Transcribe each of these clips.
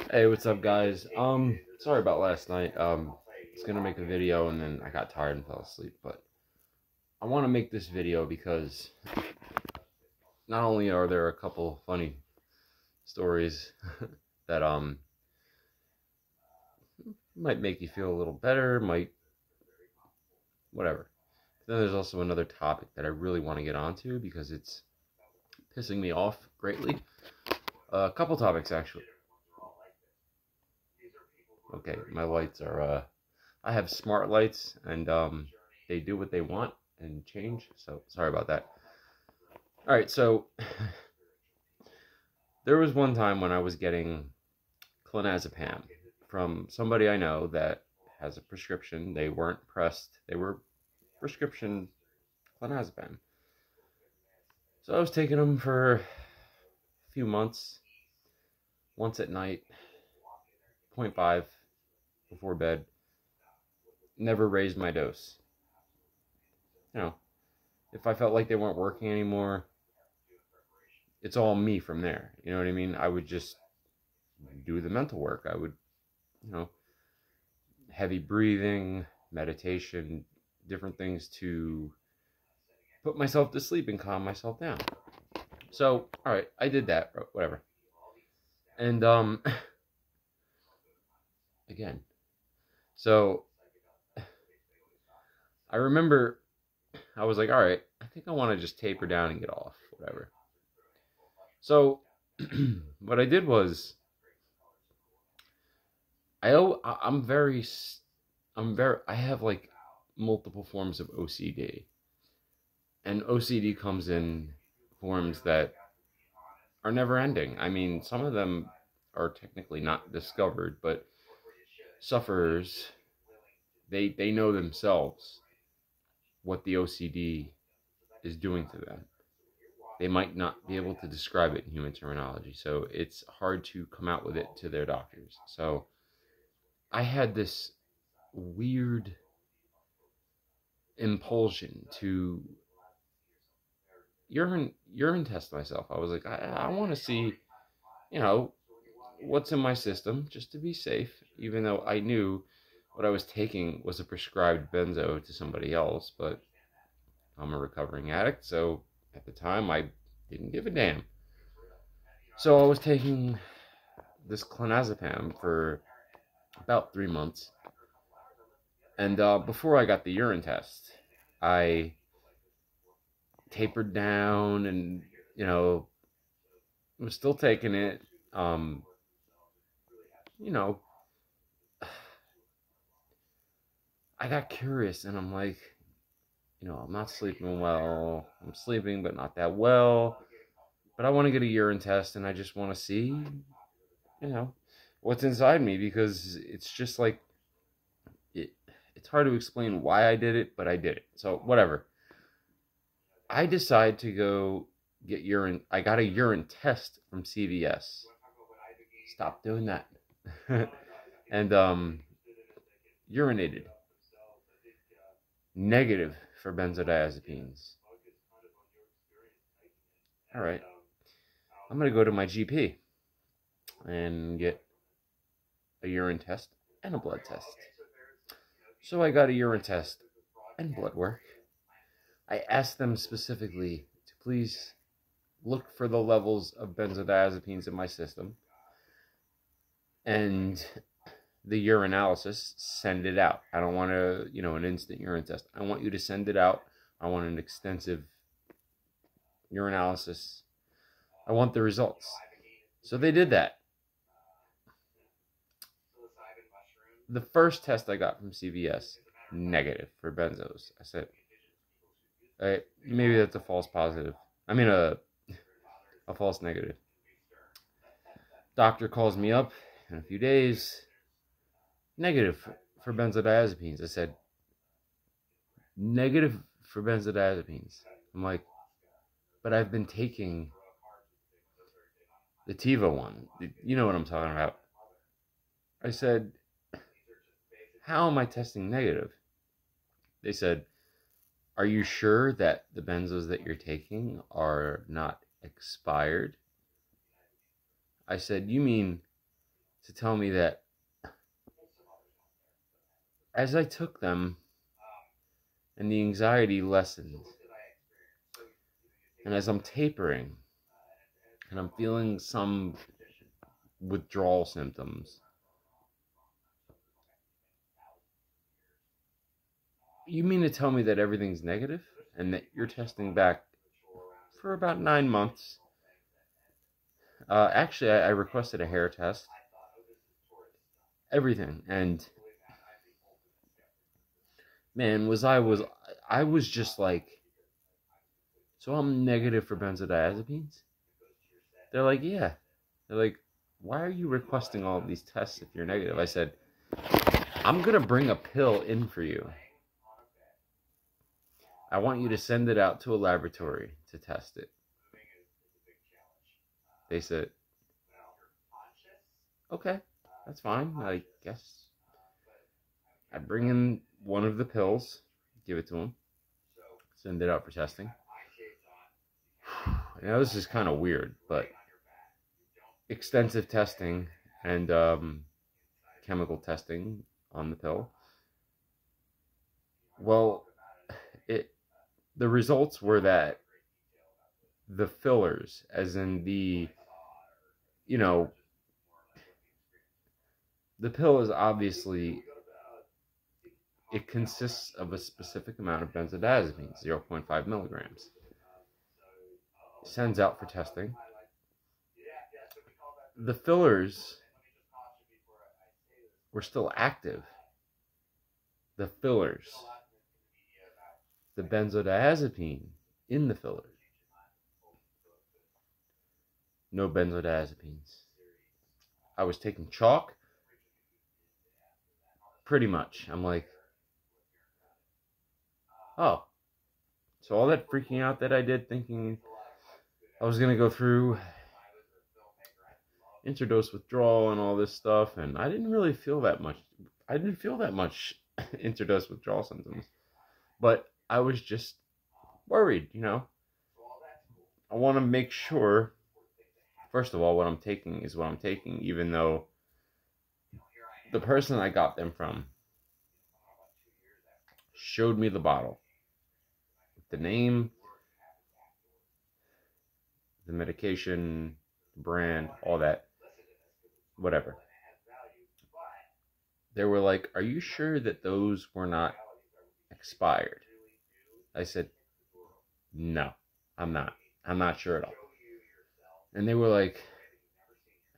Hey, what's up, guys? Sorry about last night. I was gonna make a video and then I got tired and fell asleep. But I want to make this video because not only are there a couple funny stories that might make you feel a little better, might whatever. But then there's also another topic that I really want to get onto because it's pissing me off greatly. A couple topics actually. Okay, my lights are I have smart lights and they do what they want and change. So sorry about that. All right, so there was one time when I was getting clonazepam from somebody I know that has a prescription. They weren't pressed. They were prescription clonazepam. So I was taking them for a few months, once at night, 0.5 before bed. Never raised my dose. You know, if I felt like they weren't working anymore, it's all me from there. You know what I mean? I would just do the mental work. I would, heavy breathing, meditation, different things to put myself to sleep and calm myself down. So, all right, I did that, whatever. And again, so I remember I was like, all right, I think I want to just taper down and get off, whatever. So what I did was I have like multiple forms of OCD. And OCD comes in forms that are never ending. I mean, some of them are technically not discovered, but sufferers, they know themselves what the OCD is doing to them. They might not be able to describe it in human terminology, so it's hard to come out with it to their doctors. So I had this weird impulsion to urine test myself. I was like, I want to see, what's in my system just to be safe, even though I knew what I was taking was a prescribed benzo to somebody else, but I'm a recovering addict, so at the time I didn't give a damn. So I was taking this clonazepam for about 3 months, and before I got the urine test, I tapered down and, was still taking it. I got curious and I'm like, I'm not sleeping well. I'm sleeping, but not that well. But I want to get a urine test and I just want to see, what's inside me, because it's just like, it's hard to explain why I did it, but I did it. So whatever. I decided to go get urine. I got a urine test from CVS. Stop doing that. And urinated negative for benzodiazepines. All right, I'm gonna go to my GP and get a urine test and a blood test. So I got a urine test and blood work. I asked them specifically to please look for the levels of benzodiazepines in my system, and the urinalysis, send it out. I don't want an instant urine test. I want you to send it out. I want an extensive urinalysis. I want the results. So they did that. The first test I got from CVS, negative for benzos. I said, maybe that's a false positive. I mean, a false negative. Doctor calls me up in a few days. Negative for benzodiazepines. I said, negative for benzodiazepines. I'm like, but I've been taking the Tiva one. You know what I'm talking about. I said, how am I testing negative? They said, are you sure that the benzos that you're taking are not expired? I said, you mean to tell me that as I took them and the anxiety lessened, and as I'm tapering and I'm feeling some withdrawal symptoms, you mean to tell me that everything's negative and that you're testing back for about 9 months? Actually, I requested a hair test, everything, and man, I was just like, so I'm negative for benzodiazepines? They're like, yeah. They're like, why are you requesting all of these tests if you're negative? I said, I'm gonna bring a pill in for you. I want you to send it out to a laboratory to test it. They said, okay, that's fine. I guess I bring in one of the pills, give it to them, send it out for testing. You know, this is kind of weird, but extensive testing and chemical testing on the pill. Well, the results were that the fillers, as in the pill is obviously, it consists of a specific amount of benzodiazepines, 0.5 milligrams. Sends out for testing. The fillers were still active. The fillers. The benzodiazepine in the fillers. No benzodiazepines. I was taking chalk. Pretty much. I'm like, oh. So all that freaking out that I did, thinking I was going to go through interdose withdrawal and all this stuff, and I didn't really feel that much. I didn't feel that much interdose withdrawal symptoms. But I was just worried, I want to make sure, first of all, what I'm taking is what I'm taking, even though the person I got them from showed me the bottle, the name, the medication, brand, all that, whatever. They were like, are you sure that those were not expired? I said, no, I'm not. I'm not sure at all. And they were like,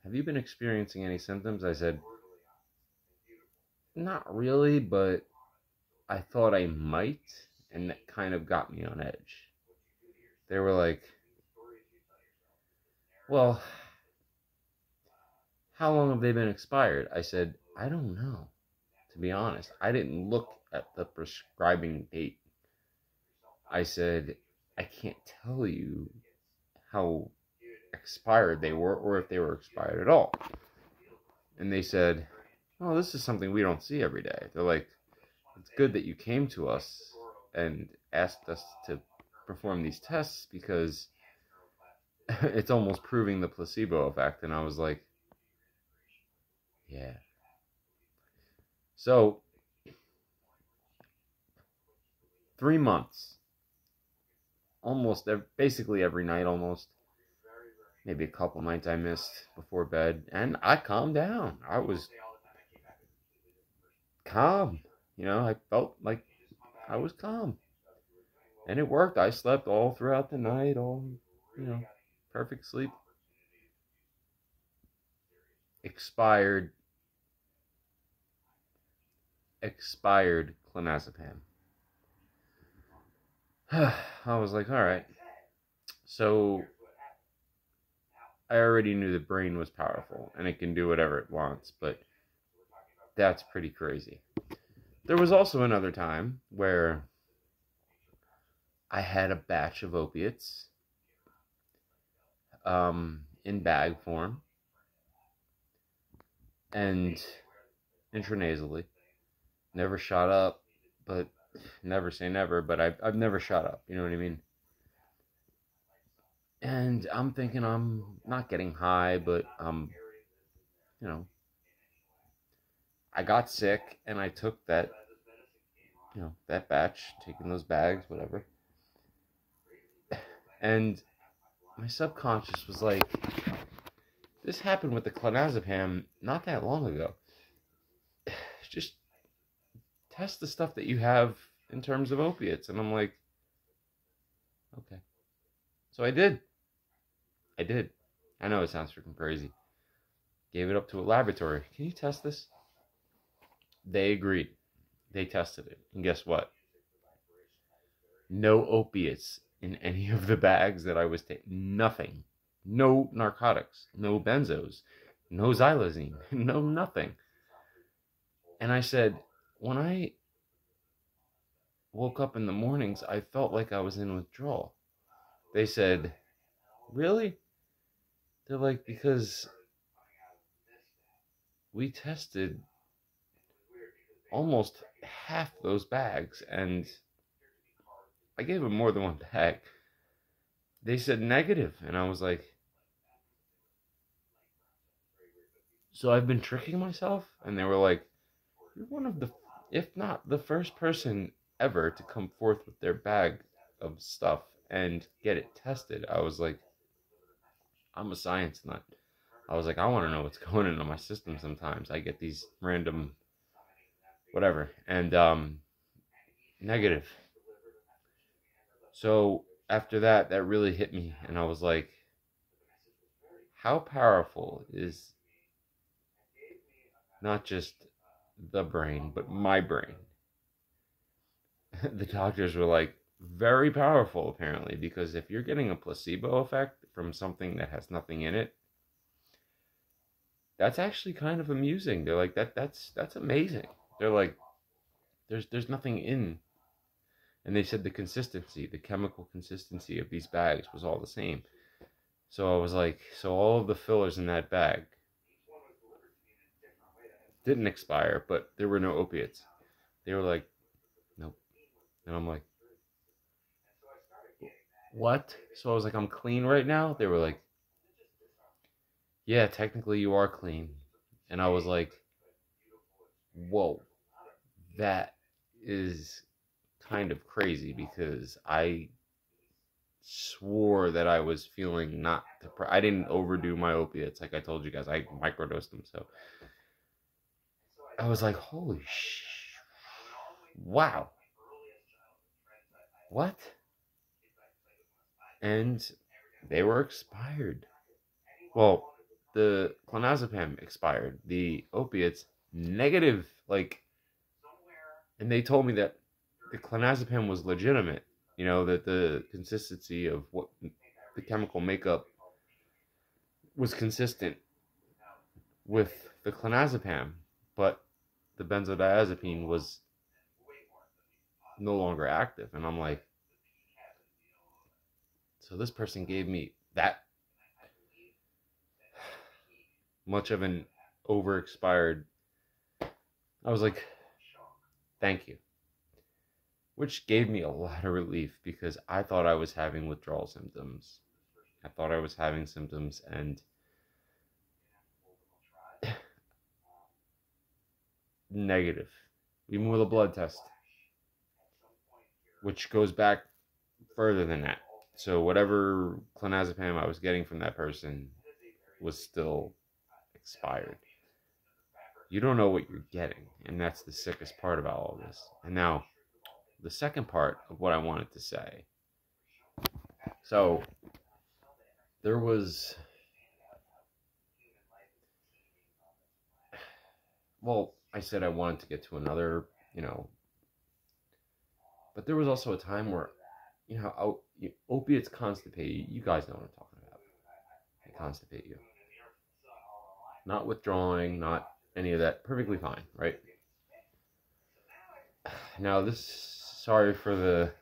have you been experiencing any symptoms? I said, not really, but I thought I might, and that kind of got me on edge. They were like, well, how long have they been expired? I said, I don't know, to be honest. I didn't look at the prescribing date. I said, I can't tell you how expired they were or if they were expired at all. And they said, oh, this is something we don't see every day. They're like, it's good that you came to us and asked us to perform these tests because it's almost proving the placebo effect. And I was like, yeah. So 3 months, almost basically every night, almost. Maybe a couple nights I missed before bed, and I calmed down. I was calm. I felt like I was calm. And it worked. I slept all throughout the night, perfect sleep. Expired clonazepam. I was like, all right. So I already knew the brain was powerful and it can do whatever it wants, but that's pretty crazy. There was also another time where I had a batch of opiates in bag form and intranasally. Never shot up, but never say never, but I've never shot up, you know what I mean? And I'm thinking I'm not getting high, but I'm, I got sick, and I took that, that batch, taking those bags, whatever. And my subconscious was like, this happened with the clonazepam not that long ago. Just test the stuff that you have in terms of opiates. And I'm like, okay. So I did. I know it sounds freaking crazy. Gave it up to a laboratory. Can you test this? They agreed. They tested it. And guess what? No opiates in any of the bags that I was taking. Nothing. No narcotics. No benzos. No xylazine. No nothing. And I said, when I woke up in the mornings, I felt like I was in withdrawal. They said, really? They're like, because we tested almost half those bags, and I gave them more than one bag. They said negative, and I was like, so I've been tricking myself? And they were like, you're one of the, if not the first person ever to come forth with their bag of stuff and get it tested. I was like, I'm a science nut. I was like, I want to know what's going into my system sometimes. I get these random whatever, and negative. So after that really hit me, and I was like, how powerful is not just the brain, but my brain? The doctors were like, very powerful, apparently, because if you're getting a placebo effect from something that has nothing in it, that's actually kind of amusing. They're like, that's amazing. They're like, there's nothing in. And they said the consistency, the chemical consistency of these bags was all the same. So I was like, so all of the fillers in that bag didn't expire, but there were no opiates. They were like, nope. And I'm like, what? So I was like, I'm clean right now? They were like, yeah, technically you are clean. And I was like, whoa, that is kind of crazy, because I swore that I was feeling not depressed. I didn't overdo my opiates. Like I told you guys, I microdosed them. So I was like, holy wow. What? And they were expired. Well, the clonazepam expired. The opiates, negative. Like, and they told me that the clonazepam was legitimate. You know, that the consistency of what the chemical makeup was consistent with the clonazepam, but the benzodiazepine was no longer active. And I'm like, so this person gave me that much of an over-expired. I was like, thank you. Which gave me a lot of relief, because I thought I was having withdrawal symptoms. I thought I was having symptoms, and negative, even with a blood test, which goes back further than that. So whatever clonazepam I was getting from that person was still expired. You don't know what you're getting, and that's the sickest part about all this. And now, the second part of what I wanted to say. So, there was, well, I said I wanted to get to another, but there was also a time where, opiates constipate you. You guys know what I'm talking about. They constipate you. Not withdrawing, not any of that. Perfectly fine, right? Now sorry for the,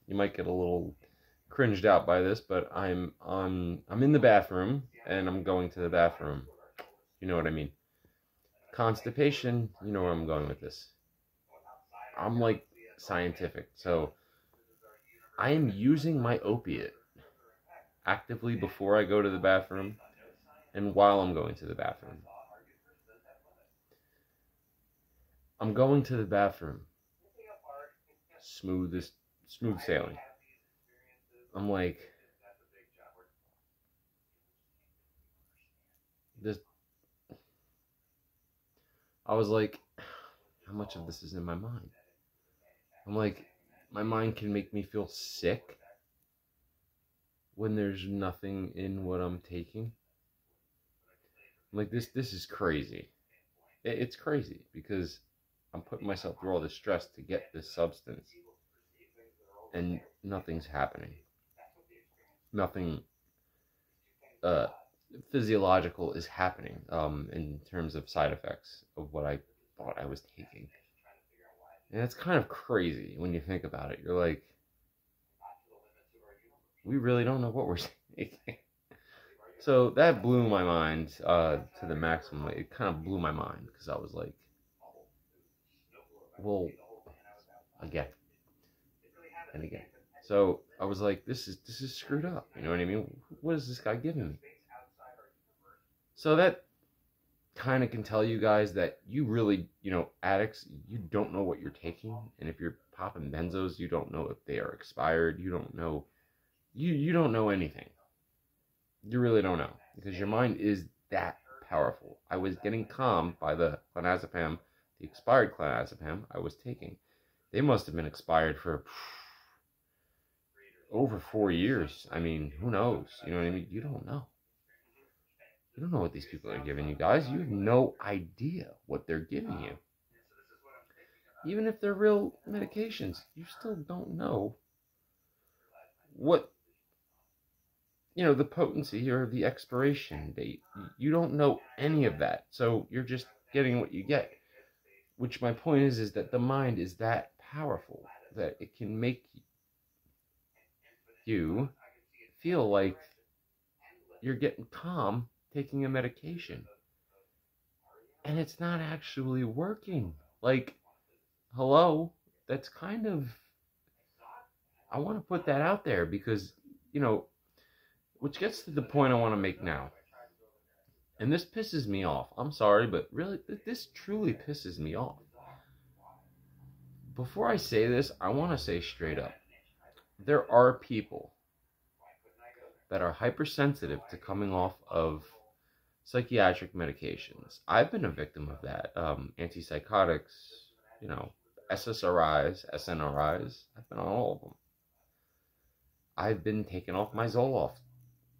you might get a little cringed out by this, but I'm in the bathroom, and I'm going to the bathroom. You know what I mean? Constipation, you know where I'm going with this. I'm like scientific. So I am using my opiate actively before I go to the bathroom and while I'm going to the bathroom. I'm going to the bathroom. Smooth sailing. I'm like, this. I was like, how much of this is in my mind? I'm like, my mind can make me feel sick when there's nothing in what I'm taking. I'm like, this is crazy. It's crazy because I'm putting myself through all this stress to get this substance, and nothing's happening. Nothing physiological is happening in terms of side effects of what I thought I was taking. And it's kind of crazy when you think about it. You're like, we really don't know what we're taking. So that blew my mind to the maximum. It kind of blew my mind because I was like, well, again and again. So I was like, this is screwed up. You know what I mean? What is this guy giving me? So that kind of can tell you guys that you really, addicts, you don't know what you're taking. And if you're popping benzos, you don't know if they are expired. You don't know. You don't know anything. You really don't know because your mind is that powerful. I was getting calmed by the clonazepam, the expired clonazepam I was taking. They must have been expired for over 4 years. I mean, who knows? You know what I mean? You don't know. You don't know what these people are giving you, guys. You have no idea what they're giving you. Even if they're real medications, you still don't know what, the potency or the expiration date. You don't know any of that. So you're just getting what you get. Which my point is that the mind is that powerful that it can make you feel like you're getting calm taking a medication. And it's not actually working. Like, hello? That's kind of... I want to put that out there because, which gets to the point I want to make now. And this pisses me off. I'm sorry, but really, this truly pisses me off. Before I say this, I want to say straight up. There are people that are hypersensitive to coming off of psychiatric medications. I've been a victim of that. Antipsychotics, SSRIs, SNRIs. I've been on all of them. I've been taken off my Zoloft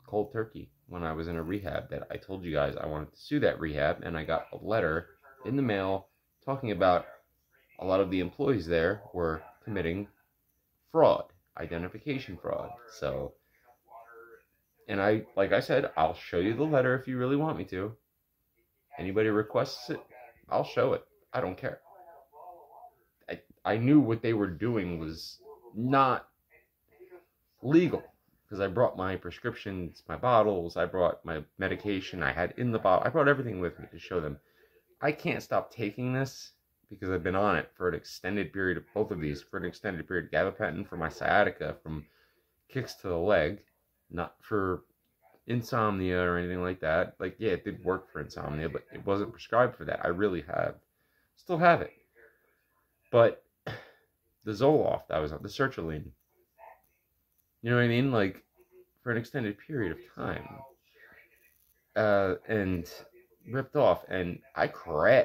cold turkey when I was in a rehab that I told you guys I wanted to sue that rehab, and I got a letter in the mail talking about a lot of the employees there were committing fraud, identification fraud. So, and like I said, I'll show you the letter if you really want me to. Anybody requests it, I'll show it. I don't care. I knew what they were doing was not legal because I brought my prescriptions, my bottles, I brought my medication I had in the bottle. I brought everything with me to show them. I can't stop taking this because I've been on it for an extended period of both of these, for an extended period. Gabapentin for my sciatica from kicks to the leg, not for insomnia or anything like that. Like, yeah, it did work for insomnia, but it wasn't prescribed for that. I really still have it. But the Zoloft I was on, the sertraline, you know what I mean? Like, for an extended period of time. And ripped off. And I crashed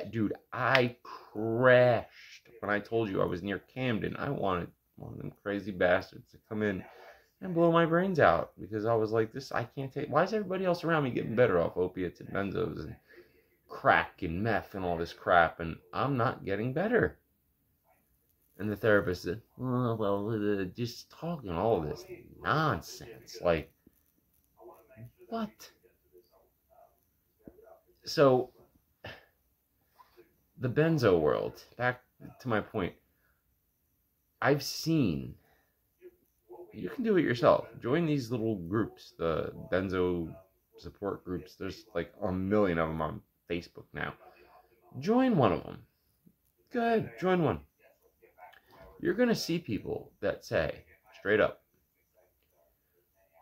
when I told you I was near Camden. I wanted one of them crazy bastards to come in and blow my brains out. Because I was like, I can't take... Why is everybody else around me getting better off opiates and benzos and crack and meth and all this crap? And I'm not getting better. And the therapist said, just talking all this nonsense. Like, what? So, the benzo world, back to my point, I've seen, you can do it yourself. Join these little groups, the benzo support groups. There's like a million of them on Facebook now. Join one of them. Go ahead, join one. You're going to see people that say, straight up,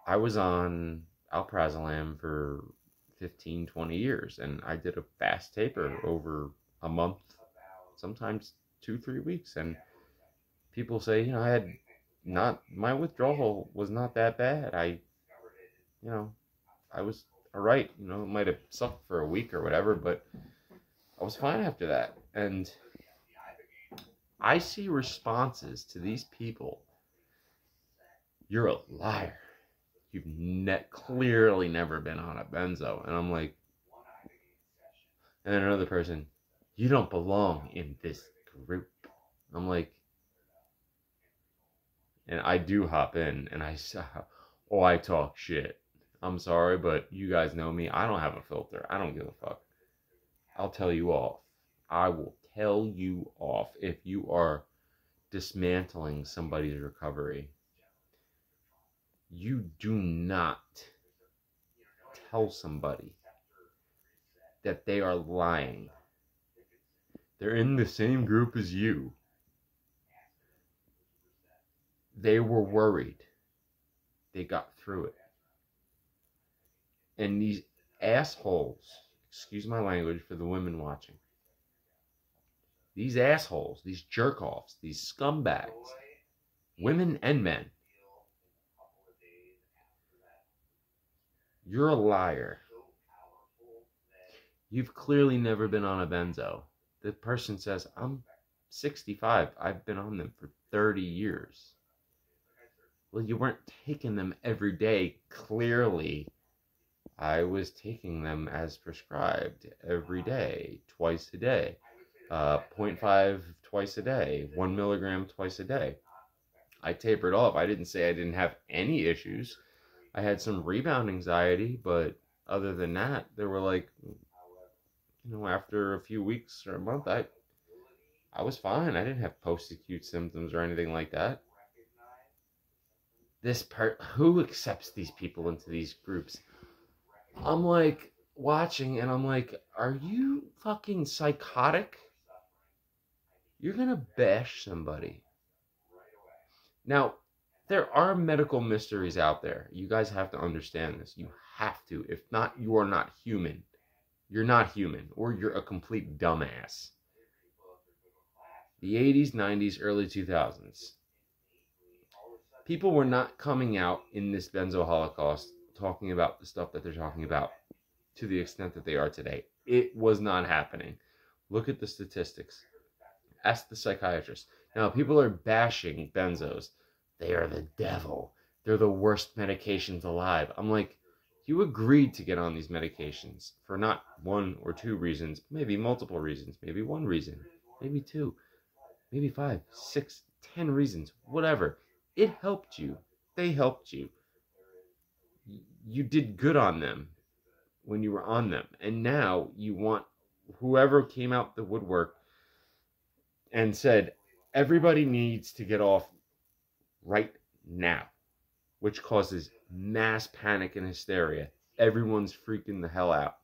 I was on alprazolam for 15, 20 years, and I did a fast taper over a month, sometimes 2-3 weeks. And people say, you know, I had not, my withdrawal was not that bad. You know, I was all right. You know, it might have sucked for a week or whatever, but I was fine after that. And I see responses to these people. You're a liar. You've clearly never been on a benzo. And I'm like, and then another person, you don't belong in this group. I'm like, and I do hop in and I say, oh, I talk shit. I'm sorry, but you guys know me. I don't have a filter. I don't give a fuck. I'll tell you off. I will tell you off if you are dismantling somebody's recovery. You do not tell somebody that they are lying. They're in the same group as you. They were worried. They got through it. And these assholes, excuse my language for the women watching, these assholes, these jerk-offs, these scumbags, women and men, you're a liar. You've clearly never been on a benzo. The person says, I'm 65. I've been on them for 30 years. Well, you weren't taking them every day. Clearly, I was taking them as prescribed every day, twice a day. 0.5 twice a day, 1 milligram twice a day. I tapered off. I didn't say I didn't have any issues. I had some rebound anxiety, but other than that, they were like, you know, after a few weeks or a month, I was fine. I didn't have post-acute symptoms or anything like that. Who accepts these people into these groups? I'm like watching and I'm like, are you fucking psychotic? You're gonna bash somebody. Now, there are medical mysteries out there. You guys have to understand this. You have to. If not, you are not human. You're not human, or you're a complete dumbass. The 80s, 90s, early 2000s. People were not coming out in this benzo holocaust talking about the stuff that they're talking about to the extent that they are today. It was not happening. Look at the statistics. Ask the psychiatrist. Now, people are bashing benzos. They are the devil. They're the worst medications alive. I'm like, you agreed to get on these medications for not 1 or 2 reasons, maybe multiple reasons, maybe 1 reason, maybe 2, maybe 5, 6, 10 reasons, whatever. It helped you. They helped you. You did good on them when you were on them. And now you want whoever came out the woodwork and said, everybody needs to get off right now, which causes mass panic and hysteria. Everyone's freaking the hell out.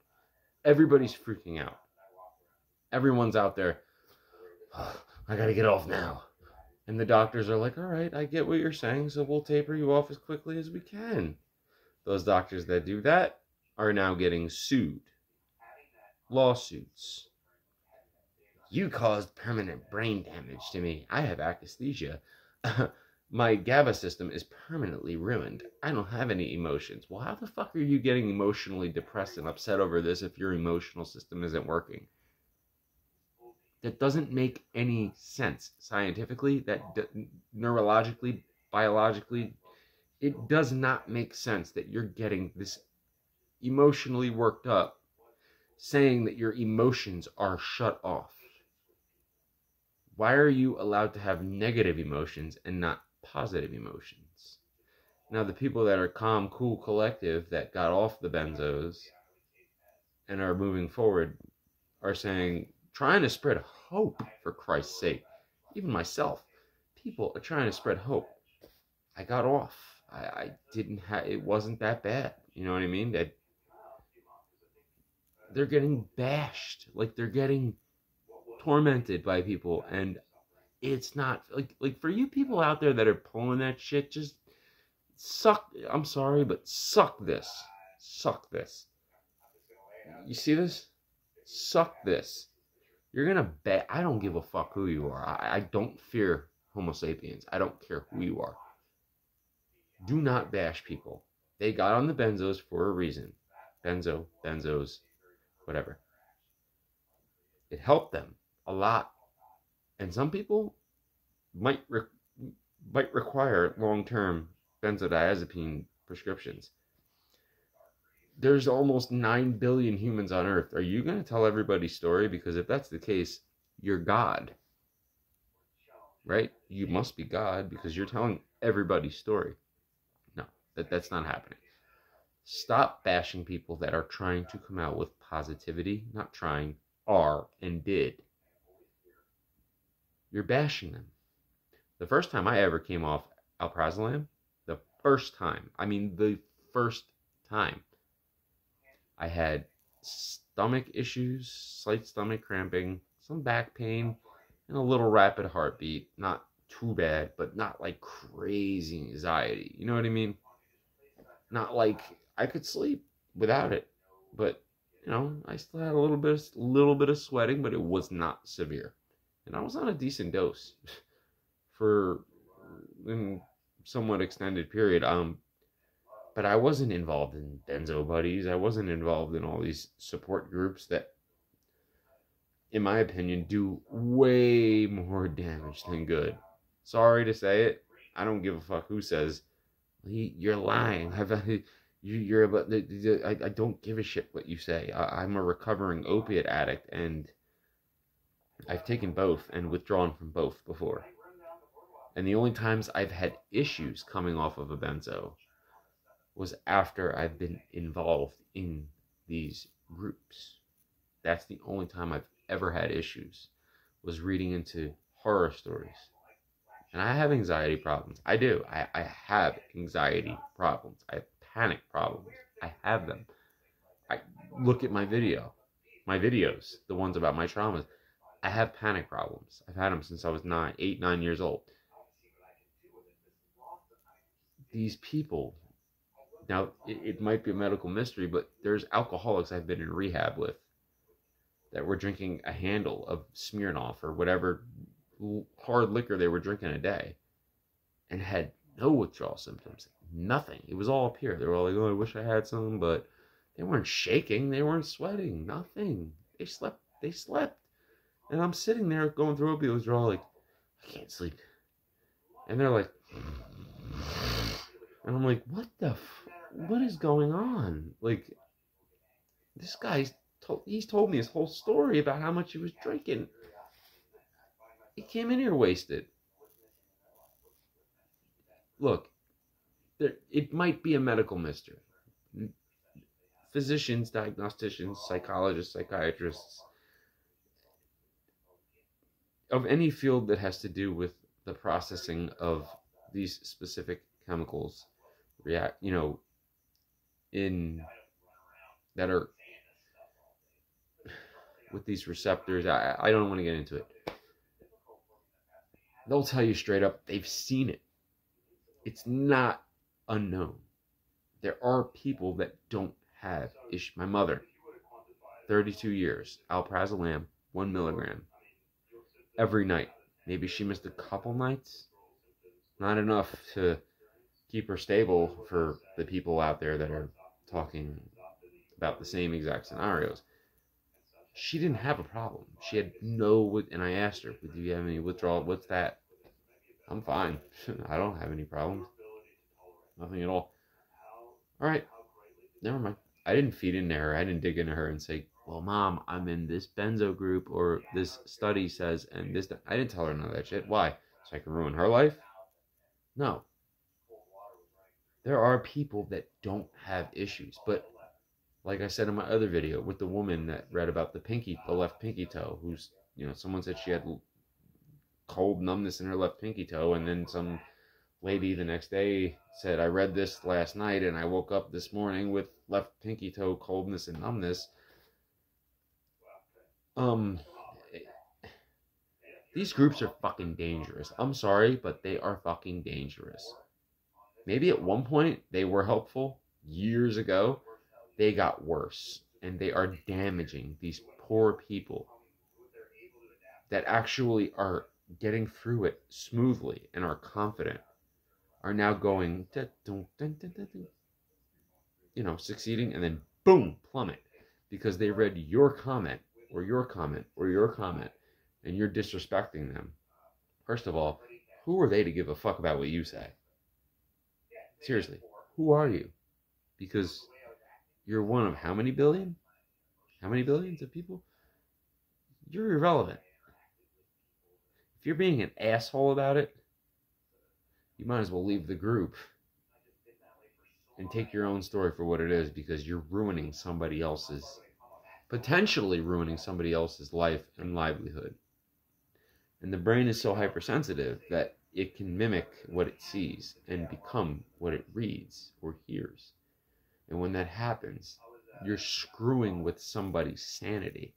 Everybody's freaking out. Everyone's out there, oh, I gotta get off now. And the doctors are like, all right, I get what you're saying, so we'll taper you off as quickly as we can. Those doctors that do that are now getting sued. Lawsuits. You caused permanent brain damage to me. I have akathisia. My GABA system is permanently ruined. I don't have any emotions. Well, how the fuck are you getting emotionally depressed and upset over this if your emotional system isn't working? That doesn't make any sense. Scientifically, neurologically, biologically, it does not make sense that you're getting this emotionally worked up, saying that your emotions are shut off. Why are you allowed to have negative emotions and not positive emotions? Now, the people that are calm, cool, collective that got off the benzos and are moving forward are saying, trying to spread hope, for Christ's sake. Even myself, people are trying to spread hope. I got off. I didn't have, it wasn't that bad. You know what I mean? They're getting bashed. Like, they're getting tormented by people, and it's not, like for you people out there that are pulling that shit, just suck, I'm sorry, but suck this. Suck this. You see this? Suck this. You're gonna bet. I don't give a fuck who you are. I don't fear Homo sapiens. I don't care who you are. Do not bash people. They got on the benzos for a reason. Benzos, whatever. It helped them a lot. And some people might require long-term benzodiazepine prescriptions. There's almost 9 billion humans on Earth. Are you going to tell everybody's story? Because if that's the case, you're God. Right? You must be God because you're telling everybody's story. No, that's not happening. Stop bashing people that are trying to come out with positivity. Not trying, are, and did. You're bashing them. The first time I ever came off alprazolam, the first time, I had stomach issues, slight stomach cramping, some back pain, and a little rapid heartbeat. Not too bad, but not like crazy anxiety. You know what I mean? Not like I could sleep without it, but I still had a little bit of sweating, but it was not severe, and I was on a decent dose for a somewhat extended period. But I wasn't involved in benzo buddies. I wasn't involved in all these support groups that, in my opinion, do way more damage than good. Sorry to say it. I don't give a fuck who says you're lying. You're about. I don't give a shit what you say. I'm a recovering opiate addict, and I've taken both and withdrawn from both before. And the only times I've had issues coming off of a benzo was after I've been involved in these groups. That's the only time I've ever had issues, was reading into horror stories. And I have anxiety problems. I do. I have anxiety problems. I have panic problems. I have them. I look at my videos, the ones about my traumas. I have panic problems. I've had them since I was 9 years old. These people, now it might be a medical mystery, but there's alcoholics I've been in rehab with that were drinking a handle of Smirnoff or whatever hard liquor they were drinking a day and had no withdrawal symptoms. Nothing. It was all up here. They were all like, oh, I wish I had some, but they weren't shaking. They weren't sweating. Nothing. They slept. And I'm sitting there going through opiate withdrawal like, I can't sleep. And they're like, and I'm like, what is going on? Like, this guy's he's told me his whole story about how much he was drinking. He came in here wasted. Look, it might be a medical mystery. Physicians, diagnosticians, psychologists, psychiatrists, of any field that has to do with the processing of these specific chemicals that are with these receptors. I don't want to get into it. They'll tell you straight up they've seen it. It's not unknown. There are people that don't have issues. My mother, 32 years, alprazolam, 1 milligram, every night. Maybe she missed a couple nights. Not enough to keep her stable for the people out there that are talking about the same exact scenarios. She didn't have a problem. She had and I asked her, do you have any withdrawal? What's that? I'm fine. I don't have any problems. Nothing at all. All right. Never mind. I didn't feed into her. I didn't dig into her and say, well, Mom, I'm in this benzo group, or this study says, and this. I didn't tell her none of that shit. Why? So I can ruin her life? No. There are people that don't have issues, but like I said in my other video with the woman that read about the left pinky toe, who's, someone said she had cold numbness in her left pinky toe, and then some lady the next day said, I read this last night and I woke up this morning with left pinky toe coldness and numbness. These groups are fucking dangerous. I'm sorry, but they are fucking dangerous. Maybe at one point they were helpful years ago. They got worse, and they are damaging these poor people. that actually are getting through it smoothly and are confident are now going, succeeding, and then boom, plummet because they read your comment or your comment or your comment and you're disrespecting them. First of all, who are they to give a fuck about what you say? Seriously, who are you? Because you're one of how many billion? How many billions of people? You're irrelevant. If you're being an asshole about it, you might as well leave the group and take your own story for what it is, because you're ruining somebody else's, potentially ruining somebody else's life and livelihood. And the brain is so hypersensitive that it can mimic what it sees and become what it reads or hears. And when that happens, you're screwing with somebody's sanity.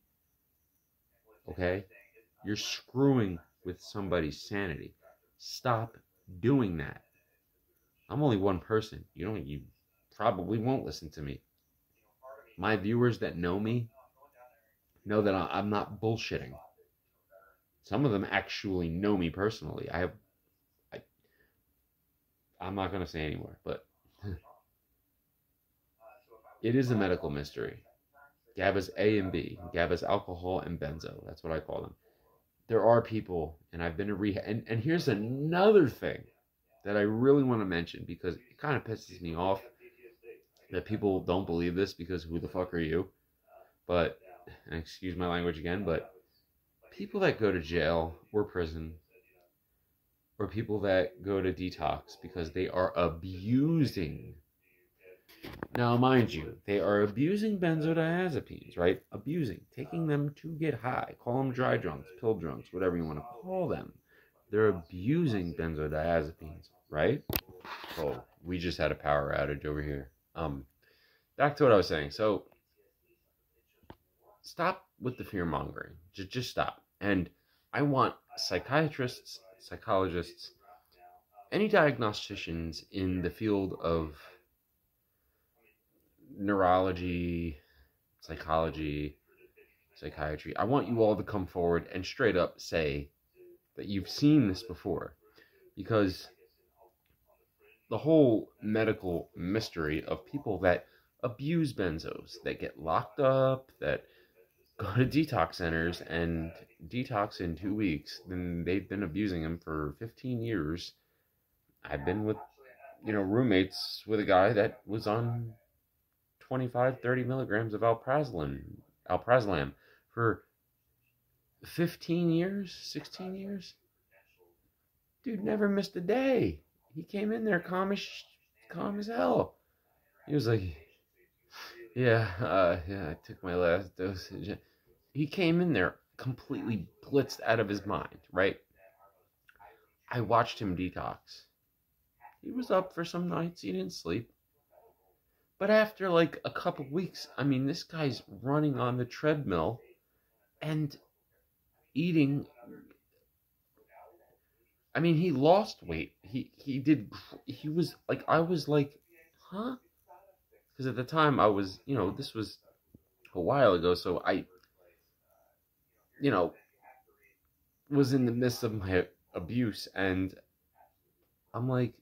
Okay? You're screwing with somebody's sanity. Stop doing that. I'm only one person. You probably won't listen to me. My viewers that know me know that I'm not bullshitting. Some of them actually know me personally. I'm not going to say anymore, but it is a medical mystery. GABA's A and B. GABA's alcohol and benzo. That's what I call them. There are people, and I've been to rehab. And here's another thing that I really want to mention, because it kind of pisses me off that people don't believe this, because who the fuck are you? But, and excuse my language again, but people that go to jail or prison, or people that go to detox because they are abusing. Now, mind you, they are abusing benzodiazepines, right? Abusing, taking them to get high. Call them dry drunks, pill drunks, whatever you want to call them. They're abusing benzodiazepines, right? Oh, we just had a power outage over here. Back to what I was saying. So, stop with the fear mongering. Just stop. And I want psychiatrists, psychologists, any diagnosticians in the field of neurology, psychology, psychiatry. I want you all to come forward and straight up say that you've seen this before, because the whole medical mystery of people that abuse benzos, that get locked up, that go to detox centers and detox in 2 weeks, then they've been abusing them for 15 years. I've been with, roommates with a guy that was on 25, 30 milligrams of alprazolam for 15 years, 16 years. Dude never missed a day. He came in there calm as hell. He was like, yeah, I took my last dosage. He came in there completely blitzed out of his mind, right? I watched him detox. He was up for some nights. He didn't sleep. But after like a couple weeks, this guy's running on the treadmill and eating. He lost weight. He was like, I was like, huh? Because at the time I was, this was a while ago, so I, was in the midst of my abuse, and I'm like,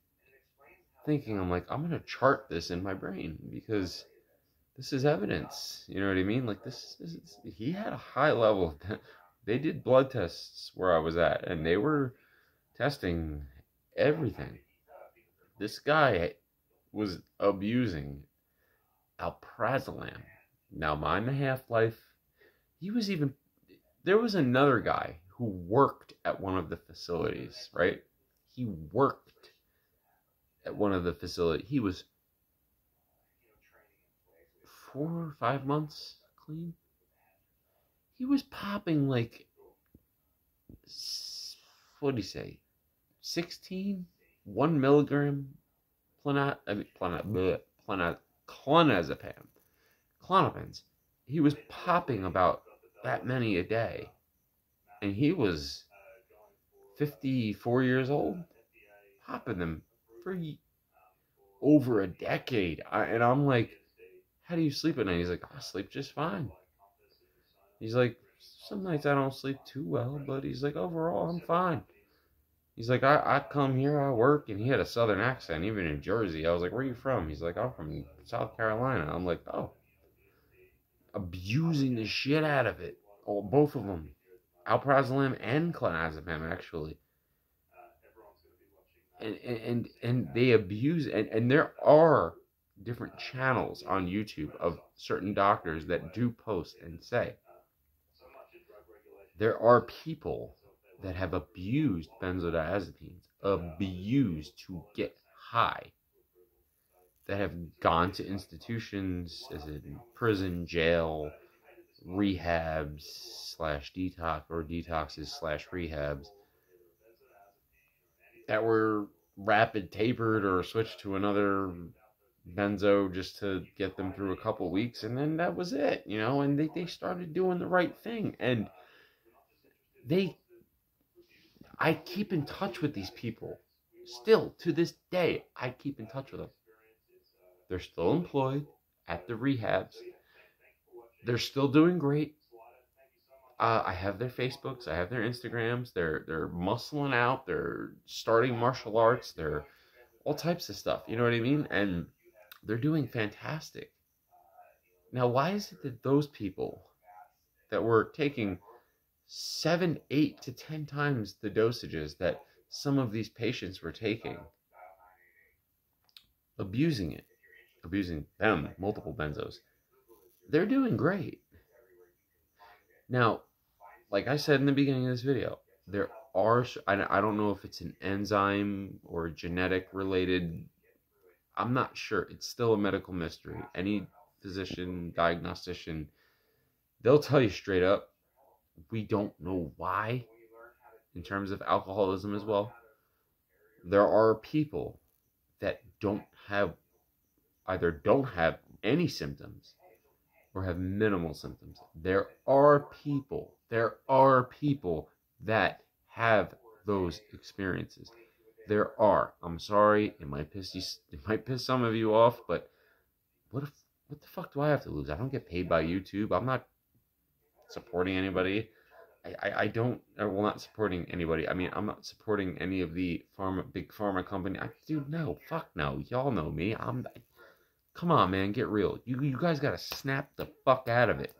I'm going to chart this in my brain, because this is evidence. You know what I mean? Like, he had a high level. They did blood tests where I was at, and they were testing everything. This guy was abusing alprazolam. Now, mind the half-life. There was another guy who worked at one of the facilities, right? He worked at one of the facilities. He was 4 or 5 months clean. He was popping like, what did he say? 16? 1 milligram clonazepams. He was popping about that many a day. And he was 54 years old, popping them for over a decade. And I'm like, how do you sleep at night? He's like, I sleep just fine. He's like, some nights I don't sleep too well, but he's like, overall, I'm fine. He's like, I come here, I work, and he had a southern accent, even in Jersey. I was like, where are you from? He's like, I'm from South Carolina. I'm like, oh, abusing the shit out of it. Oh, both of them. Alprazolam and clonazepam, actually. And they abuse, and there are different channels on YouTube of certain doctors that do post and say, there are people that have abused benzodiazepines, abused to get high, that have gone to institutions, as in prison, jail, rehabs slash detox, or detoxes slash rehabs, that were rapid tapered or switched to another benzo just to get them through a couple weeks, and then that was it, you know. And they started doing the right thing, and I keep in touch with these people still to this day. I keep in touch with them. They're still employed at the rehabs. They're still doing great. I have their Facebooks, I have their Instagrams. They're muscling out, they're starting martial arts, they're all types of stuff, you know what I mean? And they're doing fantastic. Now, why is it that those people that were taking 7, 8 to 10 times the dosages that some of these patients were taking, abusing them, multiple benzos, they're doing great? Now, like I said in the beginning of this video, there are, I don't know if it's an enzyme or genetic related, I'm not sure. It's still a medical mystery. Any physician, diagnostician, they'll tell you straight up, we don't know why, in terms of alcoholism as well. There are people that either don't have any symptoms or have minimal symptoms. There are people that have those experiences. There are. I'm sorry, it might piss some of you off, but what the fuck do I have to lose? I don't get paid by YouTube. I'm not supporting anybody. Not supporting anybody. I mean, I'm not supporting any of the big pharma company. Dude, no, fuck no. Y'all know me. Come on, man, get real. You guys gotta snap the fuck out of it.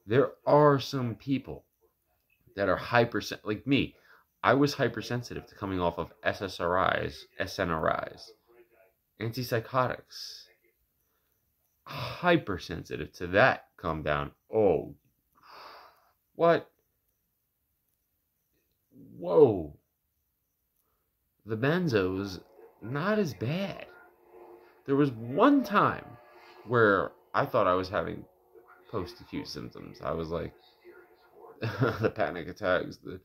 There are some people that are like me. I was hypersensitive to coming off of SNRIs, antipsychotics. Hypersensitive to that come down. Oh, what? Whoa. The benzos, not as bad. There was one time where I thought I was having post-acute symptoms. I was like, the panic attacks, the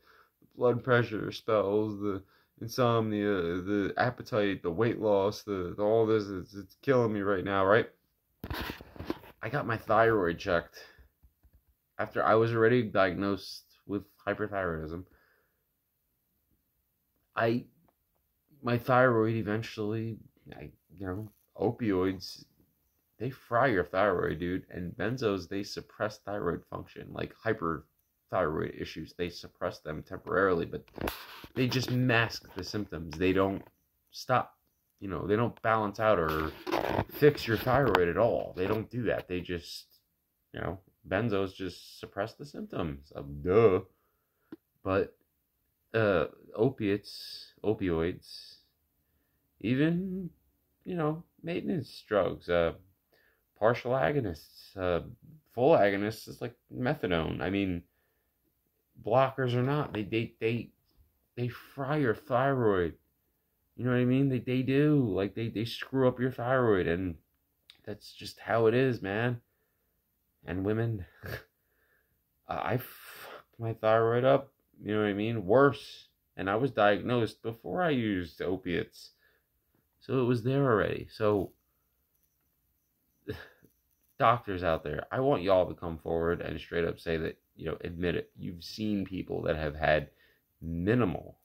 blood pressure spells, the insomnia, the appetite, the weight loss, all this, it's killing me right now, right? I got my thyroid checked after I was already diagnosed with hyperthyroidism. My thyroid eventually, opioids, they fry your thyroid, dude. And benzos, they suppress thyroid function, like hyperthyroid issues. They suppress them temporarily, but they just mask the symptoms. They don't stop, they don't balance out or fix your thyroid at all. They don't do that. They just, benzos just suppress the symptoms. Duh. But opioids, even, maintenance drugs, partial agonists, full agonists is like methadone. I mean, blockers or not, they fry your thyroid. You know what I mean? They do. Like, they screw up your thyroid, and that's just how it is, man. And women, I fucked my thyroid up, you know what I mean? Worse. And I was diagnosed before I used opiates. So it was there already. So, doctors out there, I want y'all to come forward and straight up say that, admit it. You've seen people that have had minimal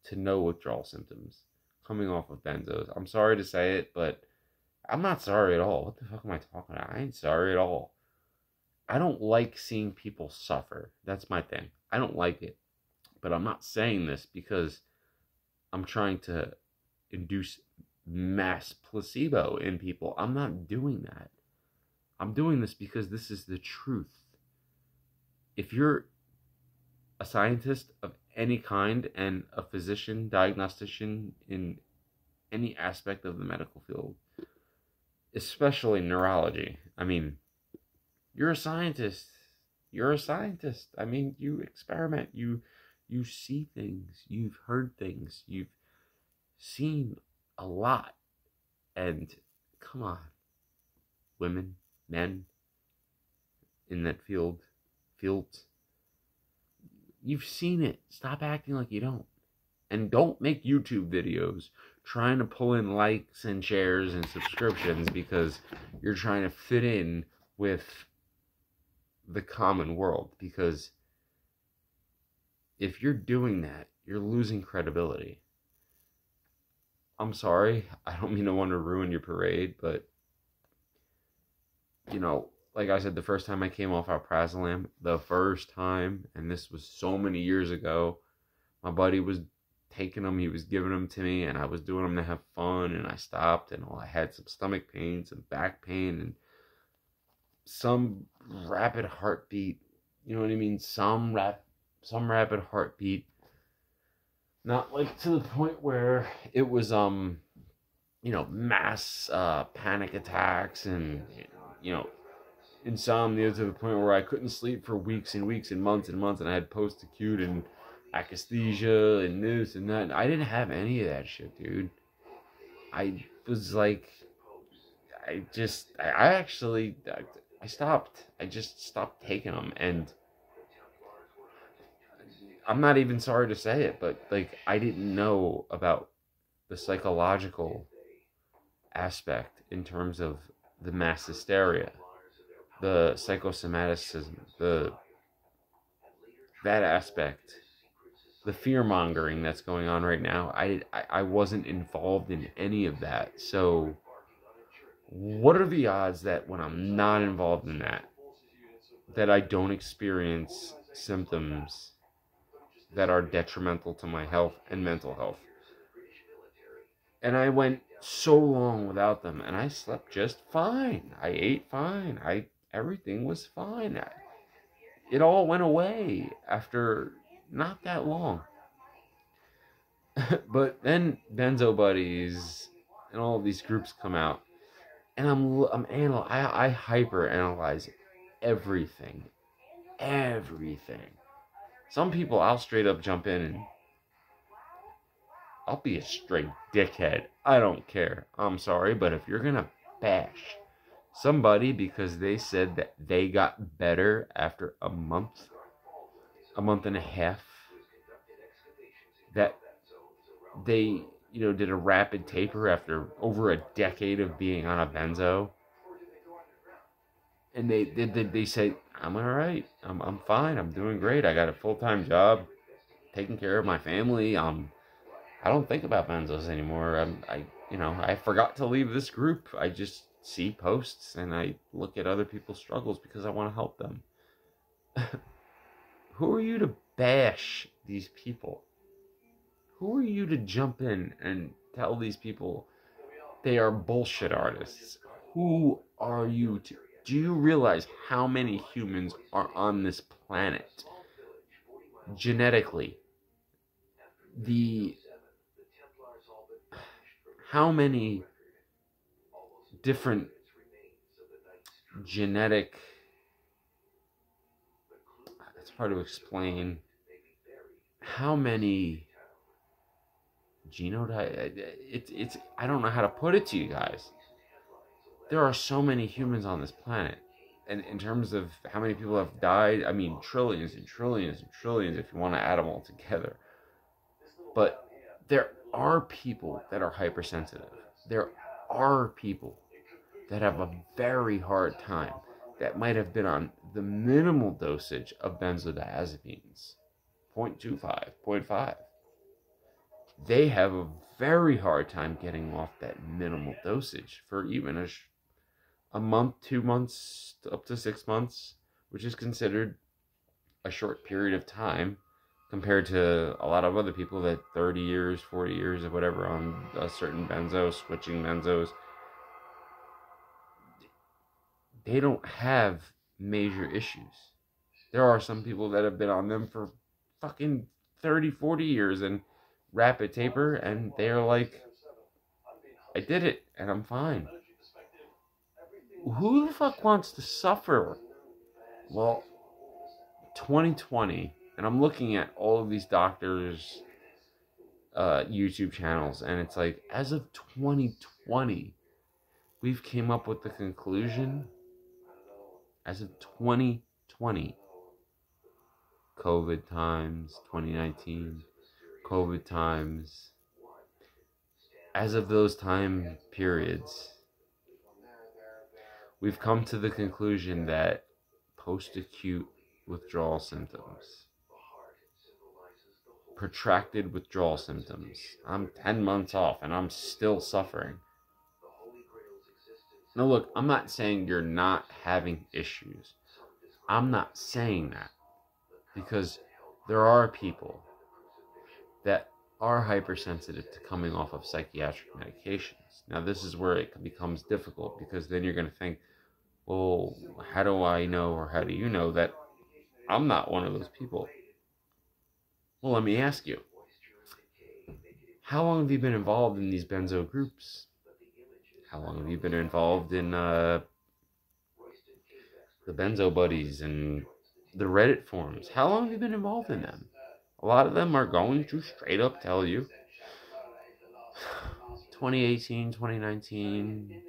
to no withdrawal symptoms coming off of benzos. I'm sorry to say it, but I'm not sorry at all. What the fuck am I talking about? I ain't sorry at all. I don't like seeing people suffer. That's my thing. I don't like it. But I'm not saying this because I'm trying to induce mass placebo in people. I'm not doing that. I'm doing this because this is the truth. If you're a scientist of any kind and a physician, diagnostician in any aspect of the medical field, especially neurology, I mean, you're a scientist. You're a scientist. I mean, you experiment. You see things. You've heard things. You've seen a lot. And come on, women, men in that fields, you've seen it. Stop acting like you don't. And don't make YouTube videos trying to pull in likes and shares and subscriptions because you're trying to fit in with the common world. Because if you're doing that, you're losing credibility. I'm sorry, I don't mean to want to ruin your parade, but, you know, like I said, the first time I came off alprazolam, the first time, and this was so many years ago, my buddy was taking them, he was giving them to me, and I was doing them to have fun, and I stopped, and I had some stomach pain, some back pain, and some rapid heartbeat, you know what I mean, some rapid heartbeat. Not like to the point where it was, you know, mass panic attacks and, you know, insomnia to the point where I couldn't sleep for weeks and weeks and months, and I had post-acute and akathisia and this and that. And I didn't have any of that shit, dude. I was like, I stopped. I just stopped taking them, and I'm not even sorry to say it, but like I didn't know about the psychological aspect in terms of the mass hysteria, the psychosomaticism, that aspect, the fear-mongering that's going on right now. I wasn't involved in any of that. So what are the odds that when I'm not involved in that I don't experience symptoms that are detrimental to my health and mental health? And I went so long without them, and I slept just fine. I ate fine. Everything was fine. It all went away after not that long. But then Benzo buddies and all of these groups come out, and I hyper analyze everything. Some people I'll straight up jump in and I'll be a straight dickhead. I don't care. I'm sorry, but if you're gonna bash somebody because they said that they got better after a month and a half, that they, you know, did a rapid taper after over a decade of being on a benzo, and they say, I'm all right, I'm fine, I'm doing great, I got a full-time job, taking care of my family, I don't think about benzos anymore. I forgot to leave this group. I just see posts and I look at other people's struggles because I want to help them. Who are you to bash these people? Who are you to jump in and tell these people they are bullshit artists? Who are you to? Do you realize how many humans are on this planet? Genetically. How many different genetic, it's hard to explain, how many it's I don't know how to put it to you guys. There are so many humans on this planet, and in terms of how many people have died, I mean trillions and trillions and trillions if you want to add them all together. But there are people that are hypersensitive. There are people that have a very hard time that might have been on the minimal dosage of benzodiazepines, 0.25, 0.5. They have a very hard time getting off that minimal dosage for even a month, 2 months, up to 6 months, which is considered a short period of time compared to a lot of other people that 30 years, 40 years, or whatever on a certain benzo, switching benzos. They don't have major issues. There are some people that have been on them for fucking 30, 40 years and rapid taper, and they're like, I did it, and I'm fine. Who the fuck wants to suffer? Well, 2020, and I'm looking at all of these doctors' YouTube channels, and it's like, as of 2020, we've came up with the conclusion, as of 2020, COVID times, 2019, COVID times, as of those time periods, we've come to the conclusion that post-acute withdrawal symptoms, protracted withdrawal symptoms, I'm 10 months off and I'm still suffering. Now look, I'm not saying you're not having issues. I'm not saying that, because there are people that are hypersensitive to coming off of psychiatric medications. Now this is where it becomes difficult, because then you're going to think, well, how do I know, or how do you know that I'm not one of those people? Well, let me ask you, how long have you been involved in these benzo groups? How long have you been involved in the benzo buddies and the Reddit forums? How long have you been involved in them? A lot of them are going to straight up tell you 2018, 2019,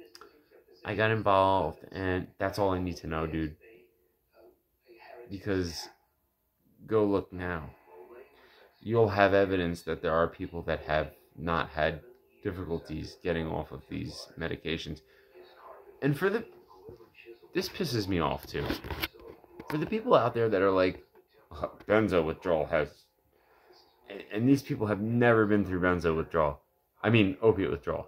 I got involved, and that's all I need to know, dude. Because go look now. You'll have evidence that there are people that have not had difficulties getting off of these medications. And this pisses me off too. For the people out there that are like, benzo withdrawal has, and these people have never been through benzo withdrawal. I mean, opiate withdrawal.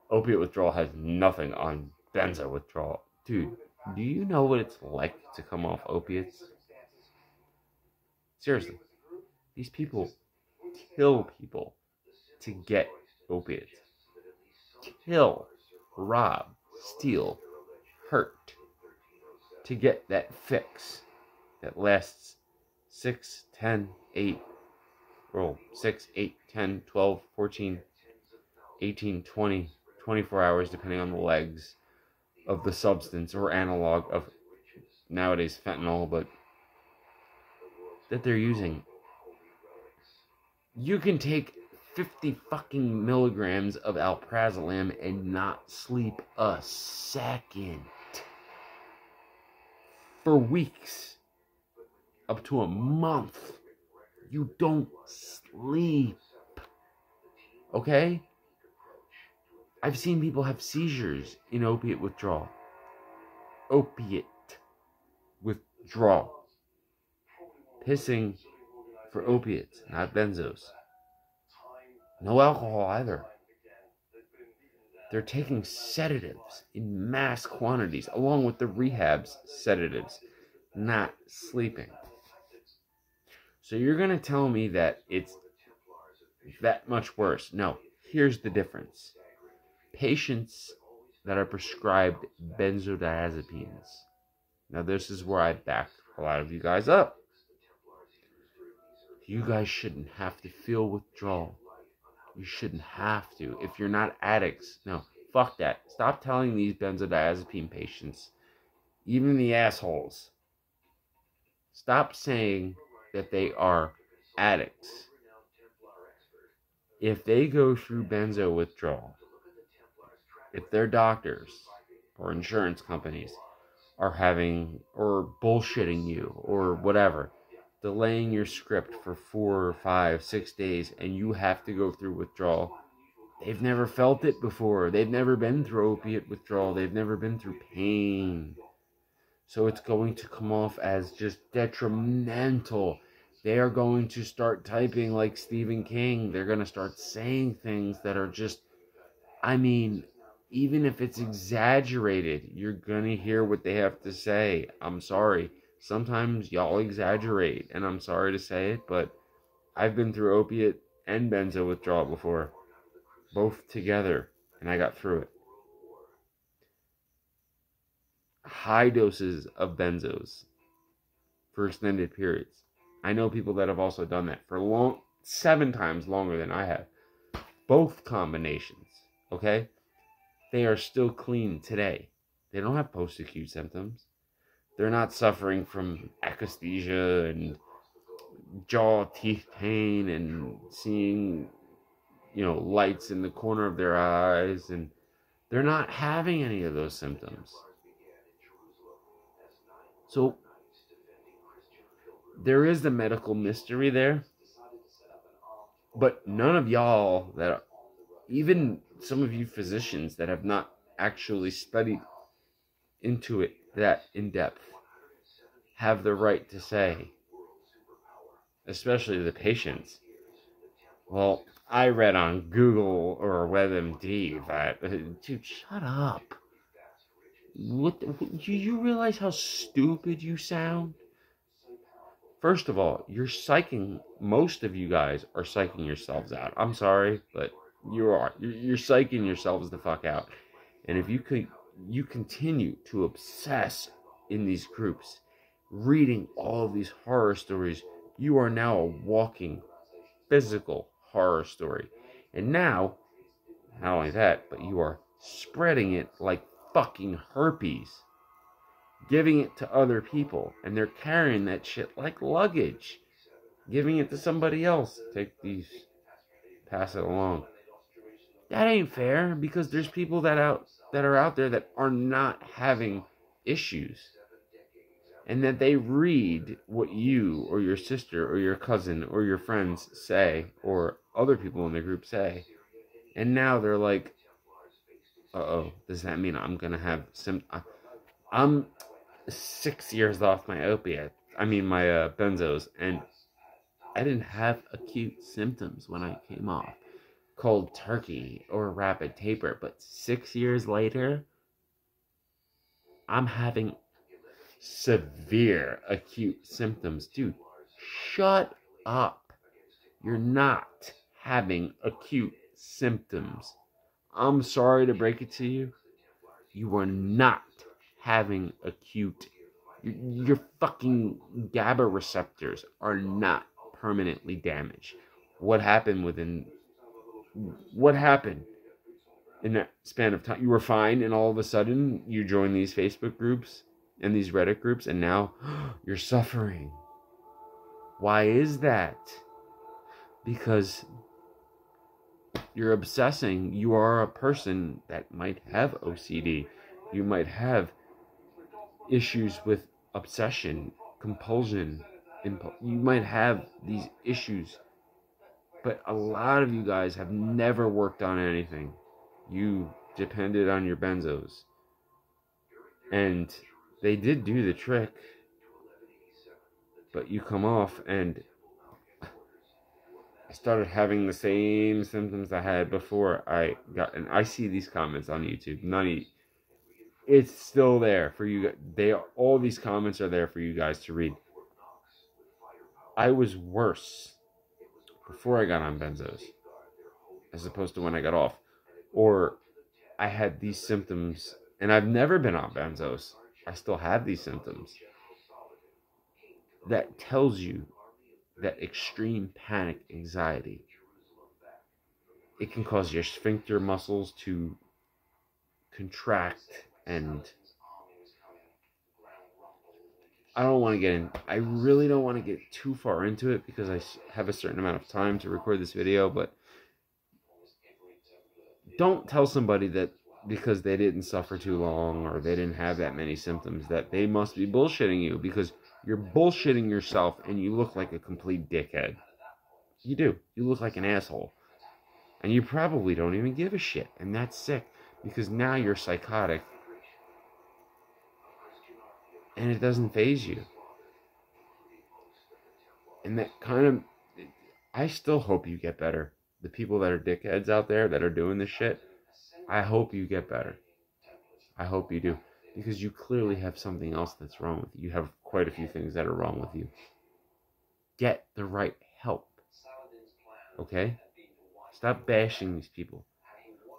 Opiate withdrawal has nothing on benzo withdrawal. Dude, do you know what it's like to come off opiates? Seriously. These people kill people to get opiates. Kill, rob, steal, hurt to get that fix that lasts 6, 10, 8, 10, 12, 14, 18, 20, 24 hours, depending on the legs of the substance or analog of nowadays fentanyl, but that they're using. You can take 50 fucking milligrams of alprazolam and not sleep a second for weeks, up to a month. You don't sleep, okay? I've seen people have seizures in opiate withdrawal. Opiate withdrawal. Pissing for opiates, not benzos. No alcohol either. They're taking sedatives in mass quantities, along with the rehab's sedatives, not sleeping. So you're going to tell me that it's that much worse. No, here's the difference. Patients that are prescribed benzodiazepines. Now this is where I back a lot of you guys up. You guys shouldn't have to feel withdrawal. You shouldn't have to. If you're not addicts, no, fuck that. Stop telling these benzodiazepine patients, even the assholes, stop saying that they are addicts. If they go through benzo withdrawal, if their doctors or insurance companies are having, or bullshitting you, or whatever, delaying your script for 4, 5, 6 days, and you have to go through withdrawal, they've never felt it before. They've never been through opiate withdrawal. They've never been through pain. So it's going to come off as just detrimental. They are going to start typing like Stephen King. They're going to start saying things that are just, I mean, even if it's exaggerated, you're going to hear what they have to say. I'm sorry. Sometimes y'all exaggerate, and I'm sorry to say it, but I've been through opiate and benzo withdrawal before, both together, and I got through it. High doses of benzos for extended periods. I know people that have also done that for 7 times longer than I have. Both combinations, okay? They are still clean today. They don't have post-acute symptoms. They're not suffering from akathisia and jaw teeth pain and seeing, lights in the corner of their eyes, and they're not having any of those symptoms. So there is the medical mystery there, but none of y'all even some of you physicians that have not actually studied into it that in depth, have the right to say, especially the patients, well, I read on Google or WebMD that, dude, shut up. Do you realize how stupid you sound? First of all, most of you guys are psyching yourselves out. I'm sorry, but you are. You're psyching yourselves the fuck out. And if you continue to obsess in these groups, reading all of these horror stories, you are now a walking, physical horror story. And now, not only that, but you are spreading it like fucking herpes. Giving it to other people, and they're carrying that shit like luggage. Giving it to somebody else. Take these, pass it along. That ain't fair, because there's people that are out there that are not having issues, and that they read what you or your sister or your cousin or your friends say, or other people in the group say, and now they're like, uh-oh, does that mean I'm gonna have I'm 6 years off my my benzos, and I didn't have acute symptoms when I came off cold turkey or rapid taper, but 6 years later, I'm having severe acute symptoms. Dude, shut up. You're not having acute symptoms. I'm sorry to break it to you. You are not having acute. Your fucking GABA receptors are not permanently damaged. What happened in that span of time? You were fine, and all of a sudden you join these Facebook groups and these Reddit groups, and now you're suffering. Why is that? Because you're obsessing. You are a person that might have OCD. You might have issues with obsession, compulsion. You might have these issues. But a lot of you guys have never worked on anything. You depended on your benzos. And they did do the trick. But you come off, and I started having the same symptoms I had before I got, and I see these comments on YouTube. It's still there for you. All these comments are there for you guys to read. I was worse before I got on benzos, as opposed to when I got off. Or I had these symptoms, and I've never been on benzos. I still have these symptoms. That tells you that extreme panic anxiety, it can cause your sphincter muscles to contract, and I really don't want to get too far into it, because I have a certain amount of time to record this video. But don't tell somebody that because they didn't suffer too long, or they didn't have that many symptoms, that they must be bullshitting you, because you're bullshitting yourself, and you look like a complete dickhead. You do. You look like an asshole. And you probably don't even give a shit. And that's sick, because now you're psychotic, and it doesn't faze you. And that I still hope you get better. The people that are dickheads out there that are doing this shit, I hope you get better. I hope you do. because you clearly have something else that's wrong with you. You have quite a few things that are wrong with you. Get the right help. Okay? Stop bashing these people.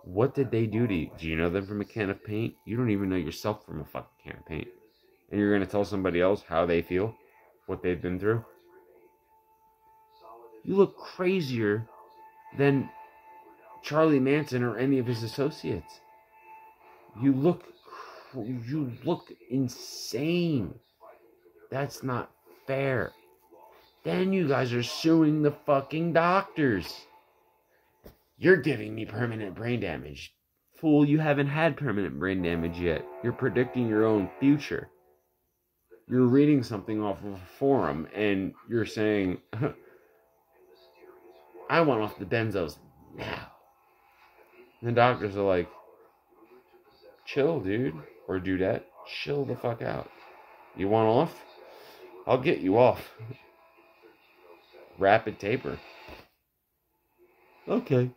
What did they do to you? Do you know them from a can of paint? You don't even know yourself from a fucking can of paint. And you're going to tell somebody else how they feel? What they've been through? You look crazier than Charlie Manson or any of his associates. You look insane. That's not fair. Then you guys are suing the fucking doctors. You're giving me permanent brain damage. Fool, you haven't had permanent brain damage yet. You're predicting your own future. You're reading something off of a forum and you're saying, I want off the benzos now. And the doctors are like, chill, dude. Or dudette. Chill the fuck out. You want off? I'll get you off. Rapid taper. Okay.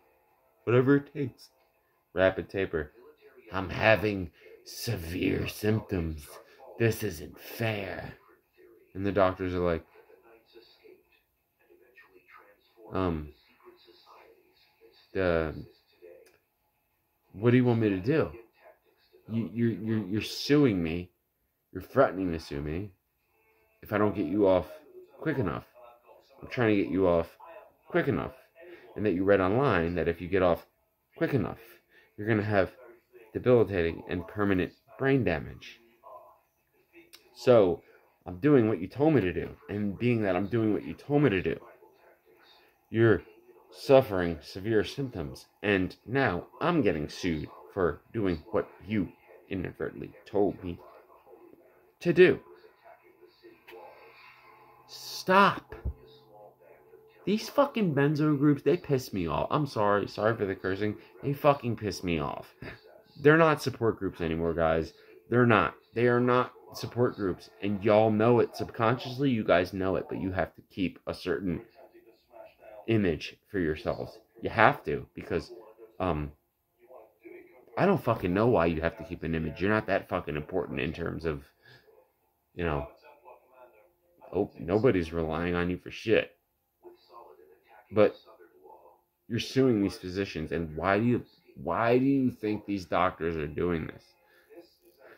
Whatever it takes. Rapid taper. I'm having severe symptoms. This isn't fair. And the doctors are like, what do you want me to do? You're suing me. You're threatening to sue me if I don't get you off quick enough. I'm trying to get you off quick enough. And that you read online that if you get off quick enough, you're going to have debilitating and permanent brain damage. So, I'm doing what you told me to do. And being that I'm doing what you told me to do, you're suffering severe symptoms. And now I'm getting sued for doing what you inadvertently told me to do. Stop. These fucking benzo groups, they piss me off. I'm sorry for the cursing. They fucking piss me off. They're not support groups anymore, guys. They're not. They are not support groups. And y'all know it. Subconsciously, you guys know it. But you have to keep a certain image for yourselves. You have to. Because, I don't fucking know why you have to keep an image. You're not that fucking important in terms of, nobody's relying on you for shit. But you're suing these physicians, and why do you think these doctors are doing this?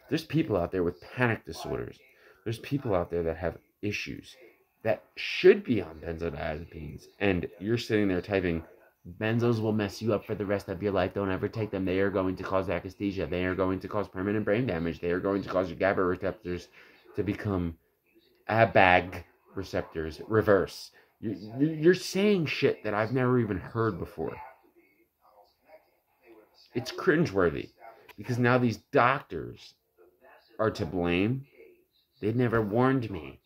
There's people out there with panic disorders. There's people out there that have issues that should be on benzodiazepines, and you're sitting there typing, benzos will mess you up for the rest of your life. Don't ever take them. They are going to cause akathisia. They are going to cause permanent brain damage. They are going to cause your GABA receptors to become ABAG receptors reverse. You're saying shit that I've never even heard before. It's cringeworthy because now these doctors are to blame. They never warned me.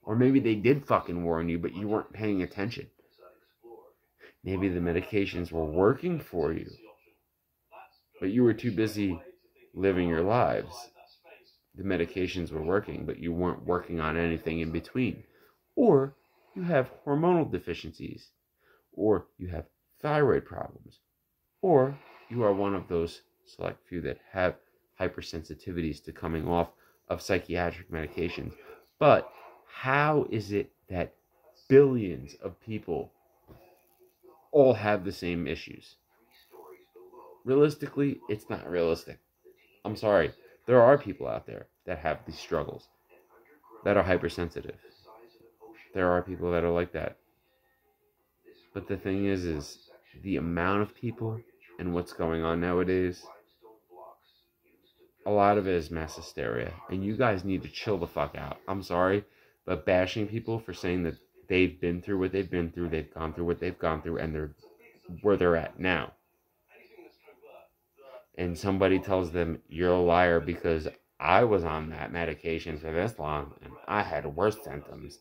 Or maybe they did fucking warn you, but you weren't paying attention. Maybe the medications were working for you, but you were too busy living your lives. The medications were working, but you weren't working on anything in between. Or you have hormonal deficiencies, or you have thyroid problems, or you are one of those select few that have hypersensitivities to coming off of psychiatric medications. But how is it that billions of people all have the same issues? Realistically, it's not realistic. I'm sorry. There are people out there that have these struggles, that are hypersensitive. There are people that are like that. But the thing is the amount of people and what's going on nowadays, a lot of it is mass hysteria. And you guys need to chill the fuck out. I'm sorry, but bashing people for saying that they've been through what they've been through, they've gone through what they've gone through, and they're where they're at now. And somebody tells them, you're a liar because I was on that medication for this long and I had worse symptoms.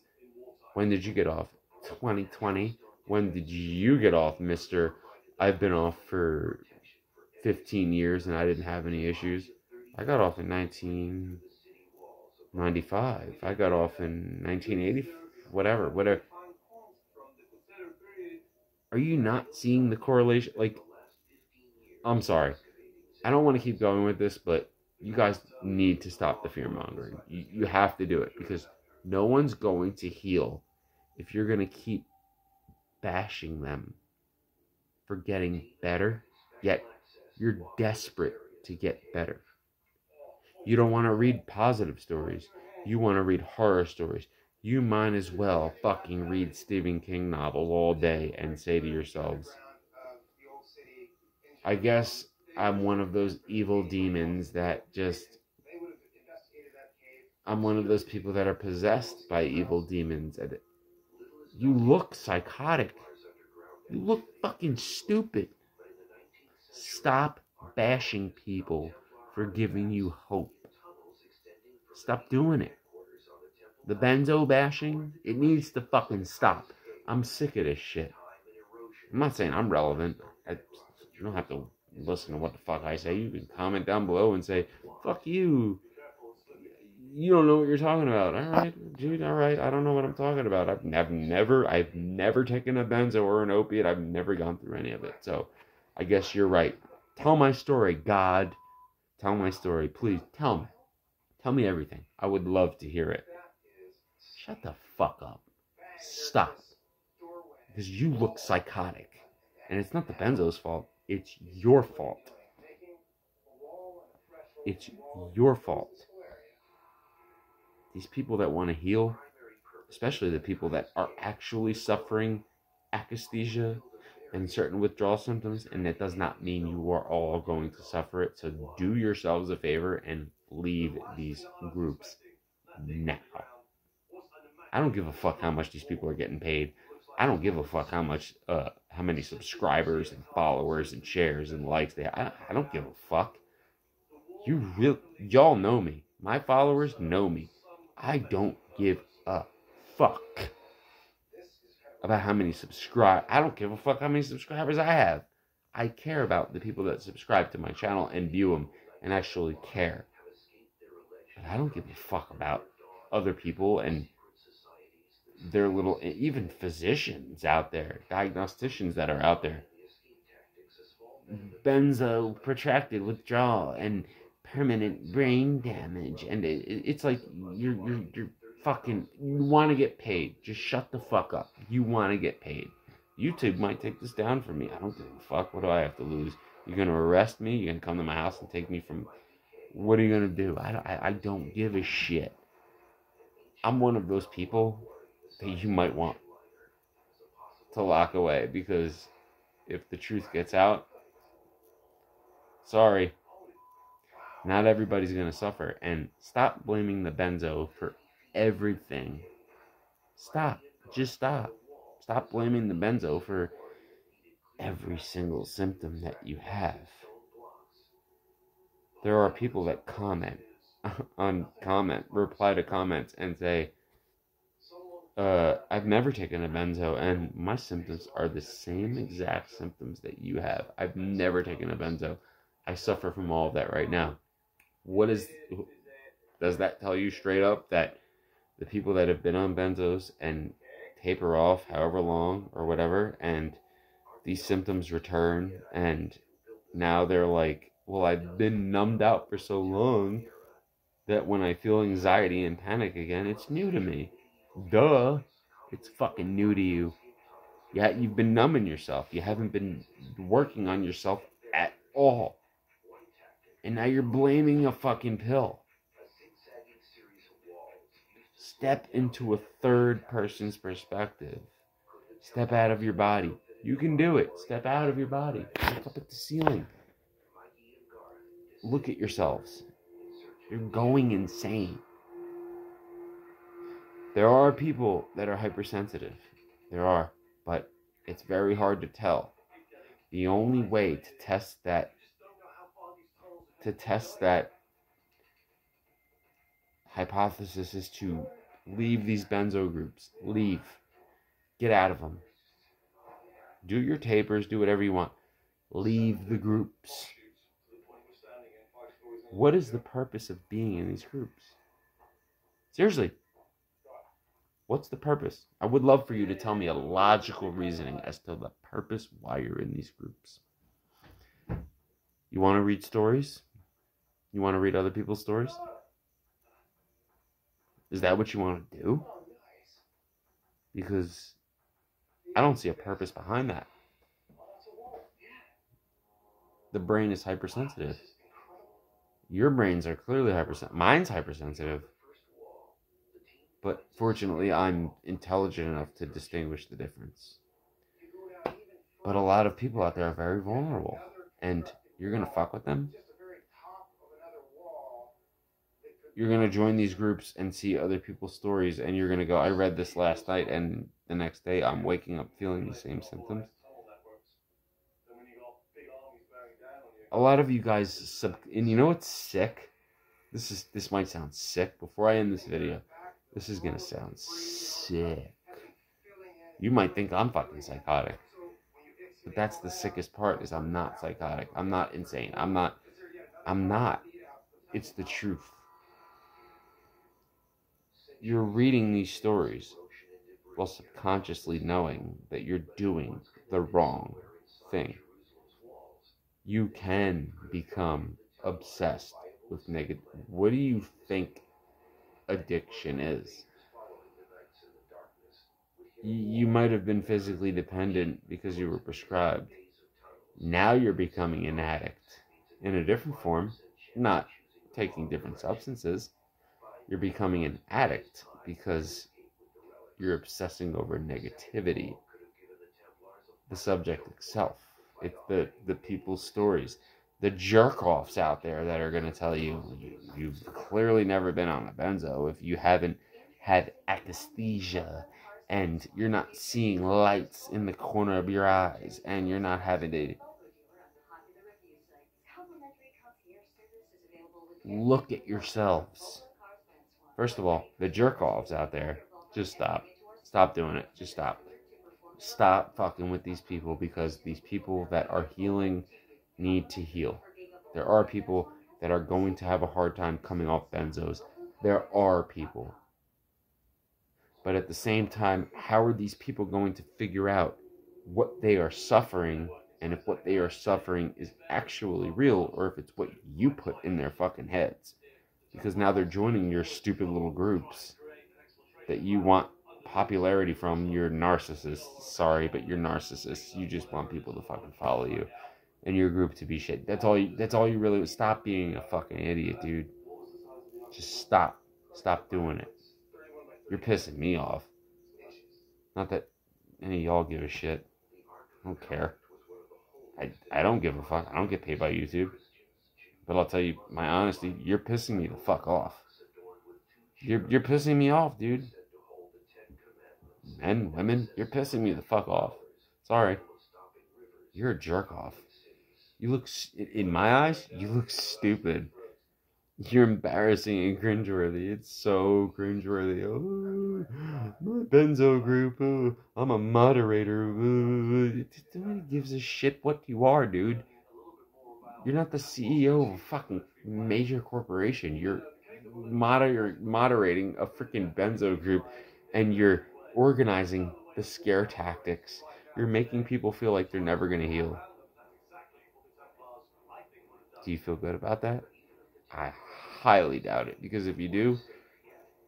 When did you get off? 2020? When did you get off, mister? I've been off for 15 years and I didn't have any issues. I got off in 1995. I got off in 1980. Whatever. Are you not seeing the correlation? Like, I'm sorry. I don't want to keep going with this, but you guys need to stop the fear mongering. You have to do it, because no one's going to heal if you're going to keep bashing them for getting better, yet you're desperate to get better. You don't want to read positive stories. You want to read horror stories. You might as well fucking read Stephen King novels all day and say to yourselves, I guess I'm one of those evil demons that just... I'm one of those people that are possessed by evil demons. And you look psychotic. You look fucking stupid. Stop bashing people for giving you hope. Stop doing it. The Benzo bashing, it needs to fucking stop. I'm sick of this shit. I'm not saying I'm relevant. You don't have to listen to what the fuck I say. You can comment down below and say, fuck you. You don't know what you're talking about. All right, dude, all right. I don't know what I'm talking about. I've never taken a Benzo or an opiate. I've never gone through any of it. So I guess you're right. Tell my story, God. Tell my story. Please, tell me. Tell me everything. I would love to hear it. Shut the fuck up. Stop. Because you look psychotic. And it's not the Benzo's fault. It's your fault. It's your fault. These people that want to heal, especially the people that are actually suffering akathisia and certain withdrawal symptoms, and that does not mean you are all going to suffer it. So do yourselves a favor and leave these groups now. I don't give a fuck how much these people are getting paid. I don't give a fuck how many subscribers and followers and shares and likes they have. I don't give a fuck. Y'all know me. My followers know me. I don't give a fuck about how many I don't give a fuck how many subscribers I have. I care about the people that subscribe to my channel and view them and actually care. But I don't give a fuck about other people and their little, even physicians out there, diagnosticians that are out there. Benzo, protracted withdrawal, and permanent brain damage, and it's like you're fucking, you want to get paid. Just shut the fuck up. You want to get paid. YouTube might take this down for me. I don't give a fuck. What do I have to lose? You're gonna arrest me? You're gonna come to my house and take me from... What are you gonna do? I don't give a shit. I'm one of those people that you might want to lock away, because if the truth gets out, sorry, not everybody's gonna suffer. And stop blaming the Benzo for everything. Stop. Just stop. Stop blaming the Benzo for every single symptom that you have. There are people that reply to comments and say, I've never taken a Benzo and my symptoms are the same exact symptoms that you have. I've never taken a Benzo. I suffer from all of that right now. Does that tell you straight up that the people that have been on Benzos and taper off however long or whatever, and these symptoms return, and now they're like, well, I've been numbed out for so long that when I feel anxiety and panic again, it's new to me. Duh. It's fucking new to you. Yeah, you've been numbing yourself. You haven't been working on yourself at all. And now you're blaming a fucking pill. Step into a third person's perspective. Step out of your body. You can do it. Step out of your body. Look up at the ceiling. Look at yourselves. You're going insane. There are people that are hypersensitive. There are. But it's very hard to tell. The only way to test that hypothesis is to leave these Benzo groups. Leave. Get out of them. Do your tapers. Do whatever you want. Leave the groups. What is the purpose of being in these groups? Seriously. What's the purpose? I would love for you to tell me a logical reasoning as to the purpose why you're in these groups. You want to read stories? You want to read other people's stories? Is that what you want to do? Because I don't see a purpose behind that. The brain is hypersensitive. Your brains are clearly hypersensitive. Mine's hypersensitive. But fortunately, I'm intelligent enough to distinguish the difference. But a lot of people out there are very vulnerable. And you're going to fuck with them? You're going to join these groups and see other people's stories, and you're going to go, I read this last night, and the next day I'm waking up feeling the same symptoms. A lot of you guys, and you know what's sick? This might sound sick. Before I end this video, this is going to sound sick. You might think I'm fucking psychotic. But that's the sickest part, is I'm not psychotic. I'm not insane. I'm not. It's the truth. You're reading these stories while subconsciously knowing that you're doing the wrong thing. You can become obsessed with negative. What do you think addiction is? You might have been physically dependent because you were prescribed. Now you're becoming an addict in a different form, not taking different substances. You're becoming an addict because you're obsessing over negativity. The subject itself. It's the people's stories. The jerk-offs out there that are going to tell you, you've clearly never been on a benzo if you haven't had akathisia, and you're not seeing lights in the corner of your eyes, and you're not having to look at yourselves. First of all, the jerk-offs out there, just stop. Stop doing it. Just stop. Stop fucking with these people, because these people that are healing need to heal. There are people that are going to have a hard time coming off benzos. There are people. But at the same time, how are these people going to figure out what they are suffering, and if what they are suffering is actually real, or if it's what you put in their fucking heads? Because now they're joining your stupid little groups that you want popularity from. You're narcissists. Sorry, but you're narcissists. You just want people to fucking follow you and your group to be shit. That's all you really. Stop being a fucking idiot, dude. Just stop. Stop doing it. You're pissing me off. Not that any of y'all give a shit. I don't care. I don't give a fuck. I don't get paid by YouTube. But I'll tell you my honesty, you're pissing me the fuck off. You're pissing me off, dude. Men, women, you're pissing me the fuck off. Sorry. You're a jerk off. You look, in my eyes, you look stupid. You're embarrassing and cringeworthy. It's so cringeworthy. Oh, my benzo group. Oh, I'm a moderator. Nobody gives a shit what you are, dude. You're not the CEO of a fucking major corporation. You're moderating a freaking benzo group, and you're organizing the scare tactics. You're making people feel like they're never going to heal. Do you feel good about that? I highly doubt it, because if you do,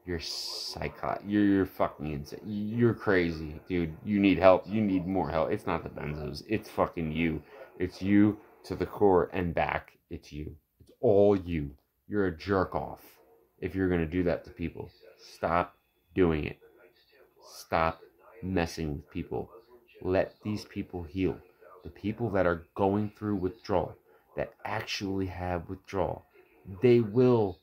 you're psychotic. You're fucking insane. You're crazy, dude. You need help. You need more help. It's not the benzos. It's fucking you. It's you to the core and back. It's you. It's all you. You're a jerk off if you're going to do that to people. Stop doing it. Stop messing with people. Let these people heal. The people that are going through withdrawal, that actually have withdrawal, they will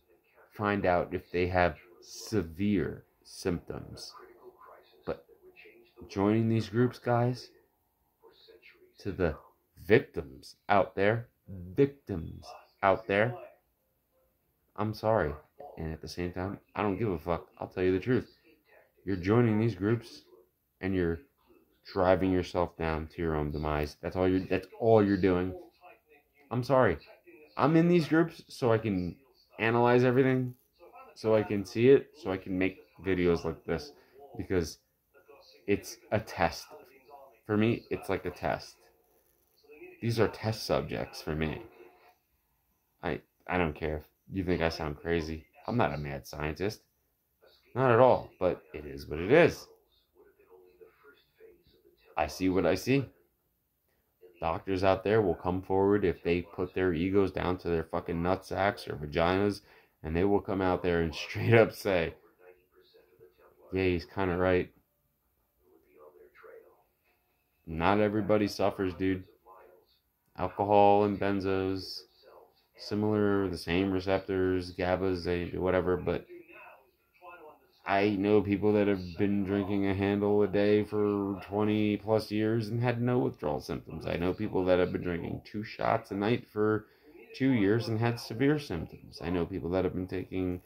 find out if they have severe symptoms. But joining these groups, guys, to the victims out there, I'm sorry. And at the same time, I don't give a fuck. I'll tell you the truth. You're joining these groups and you're driving yourself down to your own demise. That's all you're doing. I'm sorry. I'm in these groups so I can analyze everything, so I can see it, so I can make videos like this, because it's a test. For me, it's like a test. These are test subjects for me. I don't care You think I sound crazy? I'm not a mad scientist. Not at all, but it is what it is. I see what I see. Doctors out there will come forward if they put their egos down to their fucking nutsacks or vaginas, and they will come out there and straight up say, yeah, he's kind of right. Not everybody suffers, dude. Alcohol and benzos, similar, the same receptors, GABAs, whatever, but I know people that have been drinking a handle a day for 20 plus years and had no withdrawal symptoms. I know people that have been drinking 2 shots a night for 2 years and had severe symptoms. I know people that have been taking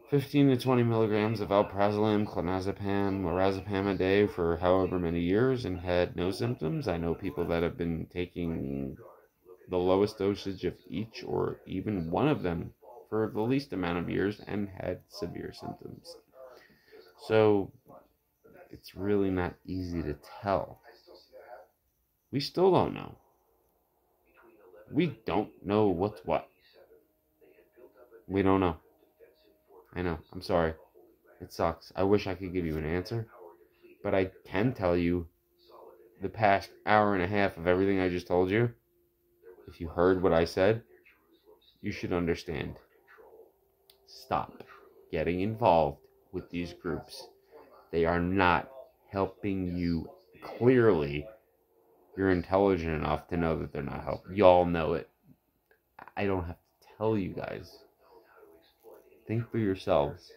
15 to 20 milligrams of alprazolam, clonazepam, lorazepam a day for however many years and had no symptoms. I know people that have been taking the lowest dosage of each or even one of them for the least amount of years and had severe symptoms. So it's really not easy to tell. We still don't know. We don't know what's what. We don't know. I know. I'm sorry. It sucks. I wish I could give you an answer. But I can tell you the past hour and a half of everything I just told you. If you heard what I said, you should understand. Stop getting involved with these groups. They are not helping you. Clearly, you're intelligent enough to know that they're not helping. Y'all know it. I don't have to tell you guys. Think for yourselves.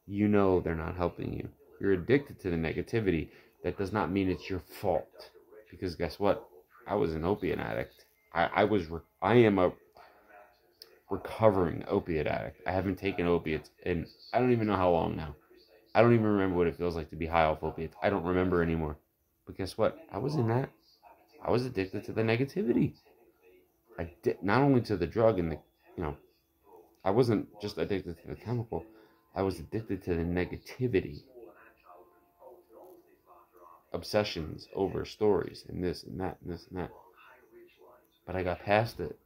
You know they're not helping you. You're addicted to the negativity. That does not mean it's your fault. Because guess what? I was an opiate addict. I am a recovering opiate addict. I haven't taken opiates in I don't even know how long now. I don't even remember what it feels like to be high off opiates. I don't remember anymore. But guess what? I was in that. I was addicted to the negativity. I did not only to the drug and I wasn't just addicted to the chemical. I was addicted to the negativity. Obsessions over stories and this and that and this and that. But I got past it.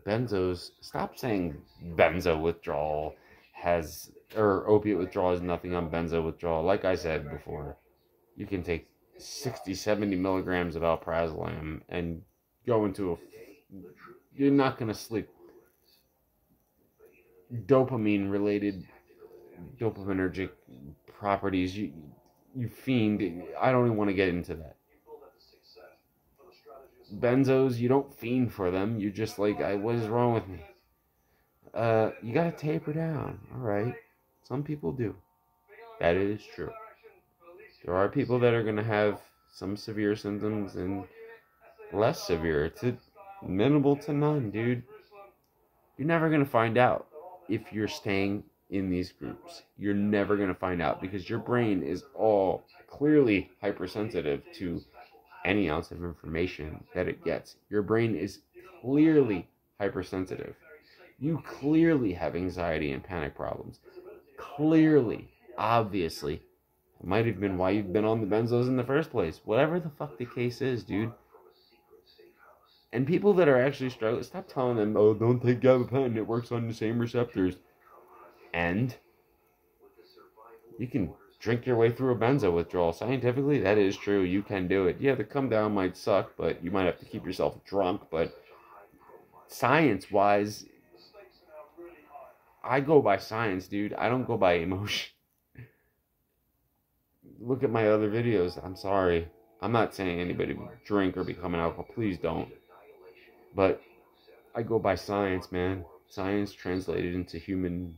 Benzos, stop saying benzo withdrawal or opiate withdrawal has nothing on benzo withdrawal. Like I said before, you can take 60, 70 milligrams of alprazolam and go into you're not going to sleep. Dopamine-related, dopaminergic properties, you fiend. I don't even want to get into that. Benzos, you don't fiend for them. You're just like, what is wrong with me? You gotta taper down. Alright. Some people do. That is true. There are people that are gonna have some severe symptoms and less severe. It's minimal to none, dude. You're never gonna find out if you're staying in these groups. You're never gonna find out because your brain is all clearly hypersensitive to any ounce of information that it gets. Your brain is clearly hypersensitive. You clearly have anxiety and panic problems. Clearly, obviously. It might have been why you've been on the benzos in the first place. Whatever the fuck the case is, dude. And people that are actually struggling, stop telling them, oh, don't take gabapentin, it works on the same receptors. And you can drink your way through a benzo withdrawal. Scientifically, that is true. You can do it. Yeah, the come down might suck, but you might have to keep yourself drunk. But science-wise, I go by science, dude. I don't go by emotion. Look at my other videos. I'm sorry. I'm not saying anybody drink or become an alcoholic. Please don't. But I go by science, man. Science translated into human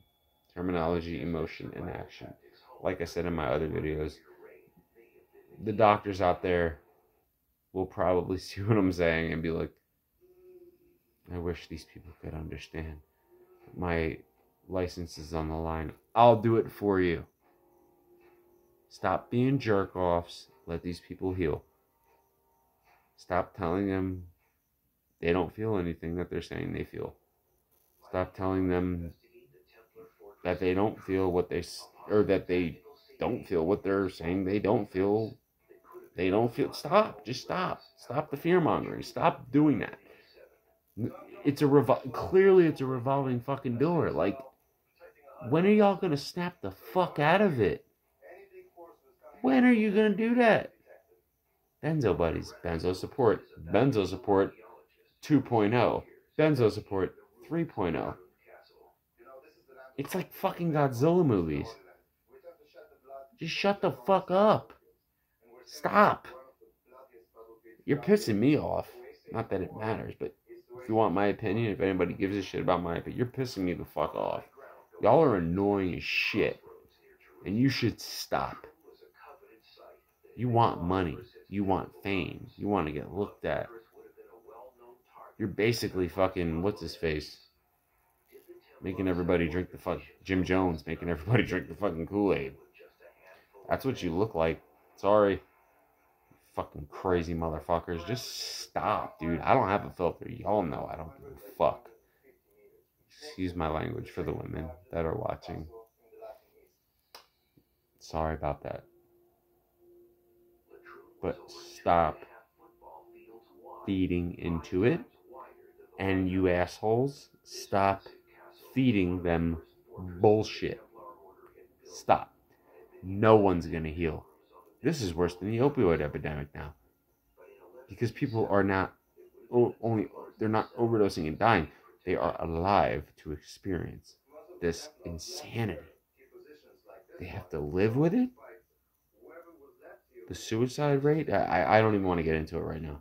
terminology, emotion, and action. Like I said in my other videos, the doctors out there will probably see what I'm saying and be like, I wish these people could understand. My license is on the line. I'll do it for you. Stop being jerk-offs. Let these people heal. Stop telling them they don't feel anything that they're saying they feel. Stop telling them that they don't feel what that they don't feel what they're saying they don't feel. Stop. Just stop. Stop the fear-mongering. Stop doing that. clearly it's a revolving fucking door. Like, when are y'all gonna snap the fuck out of it? When are you gonna do that? Benzo buddies, Benzo support 2.0, Benzo support 3.0. It's like fucking Godzilla movies. Just shut the fuck up. Stop. You're pissing me off. Not that it matters, but if you want my opinion, if anybody gives a shit about my opinion, you're pissing me the fuck off. Y'all are annoying as shit. And you should stop. You want money. You want fame. You want to get looked at. You're basically fucking, what's his face? Making everybody drink the fuck, Jim Jones making everybody drink the fucking Kool-Aid. That's what you look like. Sorry. Fucking crazy motherfuckers. Just stop, dude. I don't have a filter. Y'all know I don't give a fuck. Excuse my language for the women that are watching. Sorry about that. But stop feeding into it. And you assholes, stop feeding them bullshit. Stop. No one's gonna heal. This is worse than the opioid epidemic now. Because people are not they're not overdosing and dying. They are alive to experience this insanity. They have to live with it. The suicide rate, I don't even want to get into it right now.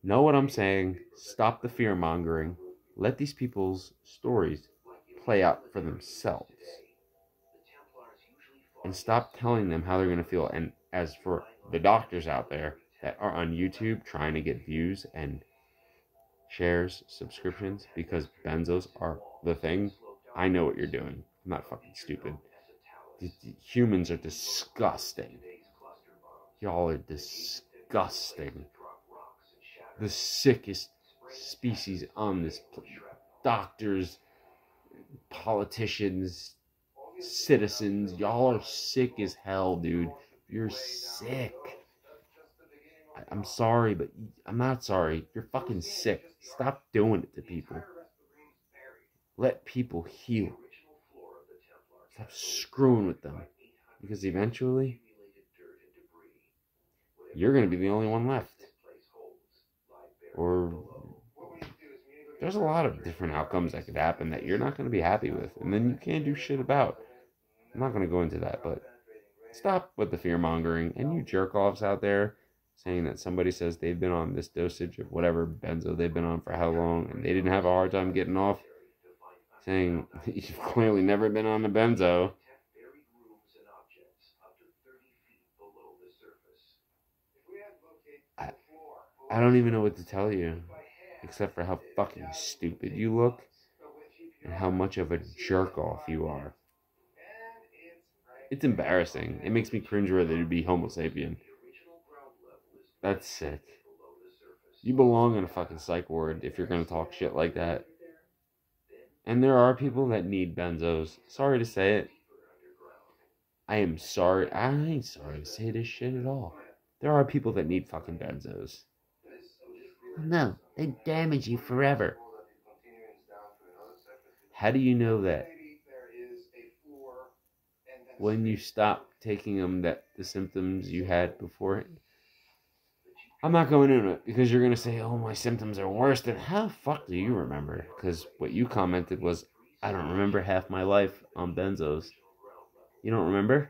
Know what I'm saying? Stop the fear-mongering. Let these people's stories play out for themselves. And stop telling them how they're going to feel. And as for the doctors out there that are on YouTube trying to get views and shares, subscriptions, because benzos are the thing, I know what you're doing. I'm not fucking stupid. The humans are disgusting. Y'all are disgusting. The sickest species on this planet. Doctors, politicians, citizens, y'all are sick as hell, dude. You're sick. I'm sorry, but I'm not sorry. You're fucking sick. Stop doing it to people. Let people heal. Stop screwing with them. Because eventually, you're going to be the only one left. Or there's a lot of different outcomes that could happen that you're not going to be happy with. And then you can't do shit about. I'm not going to go into that, but stop with the fear-mongering. And you jerk-offs out there saying that somebody says they've been on this dosage of whatever benzo they've been on for how long, and they didn't have a hard time getting off, saying you've clearly never been on a benzo. I don't even know what to tell you, except for how fucking stupid you look and how much of a jerk-off you are. It's embarrassing. It makes me cringe-worthy to be Homo sapien. That's sick. You belong in a fucking psych ward if you're gonna talk shit like that. And there are people that need benzos. Sorry to say it. I am sorry. I ain't sorry to say this shit at all. There are people that need fucking benzos. No, they damage you forever. How do you know that? When you stop taking them, that the symptoms you had before. I'm not going into it because you're going to say, oh, my symptoms are worse than... How the fuck do you remember? Because what you commented was, I don't remember half my life on benzos. You don't remember?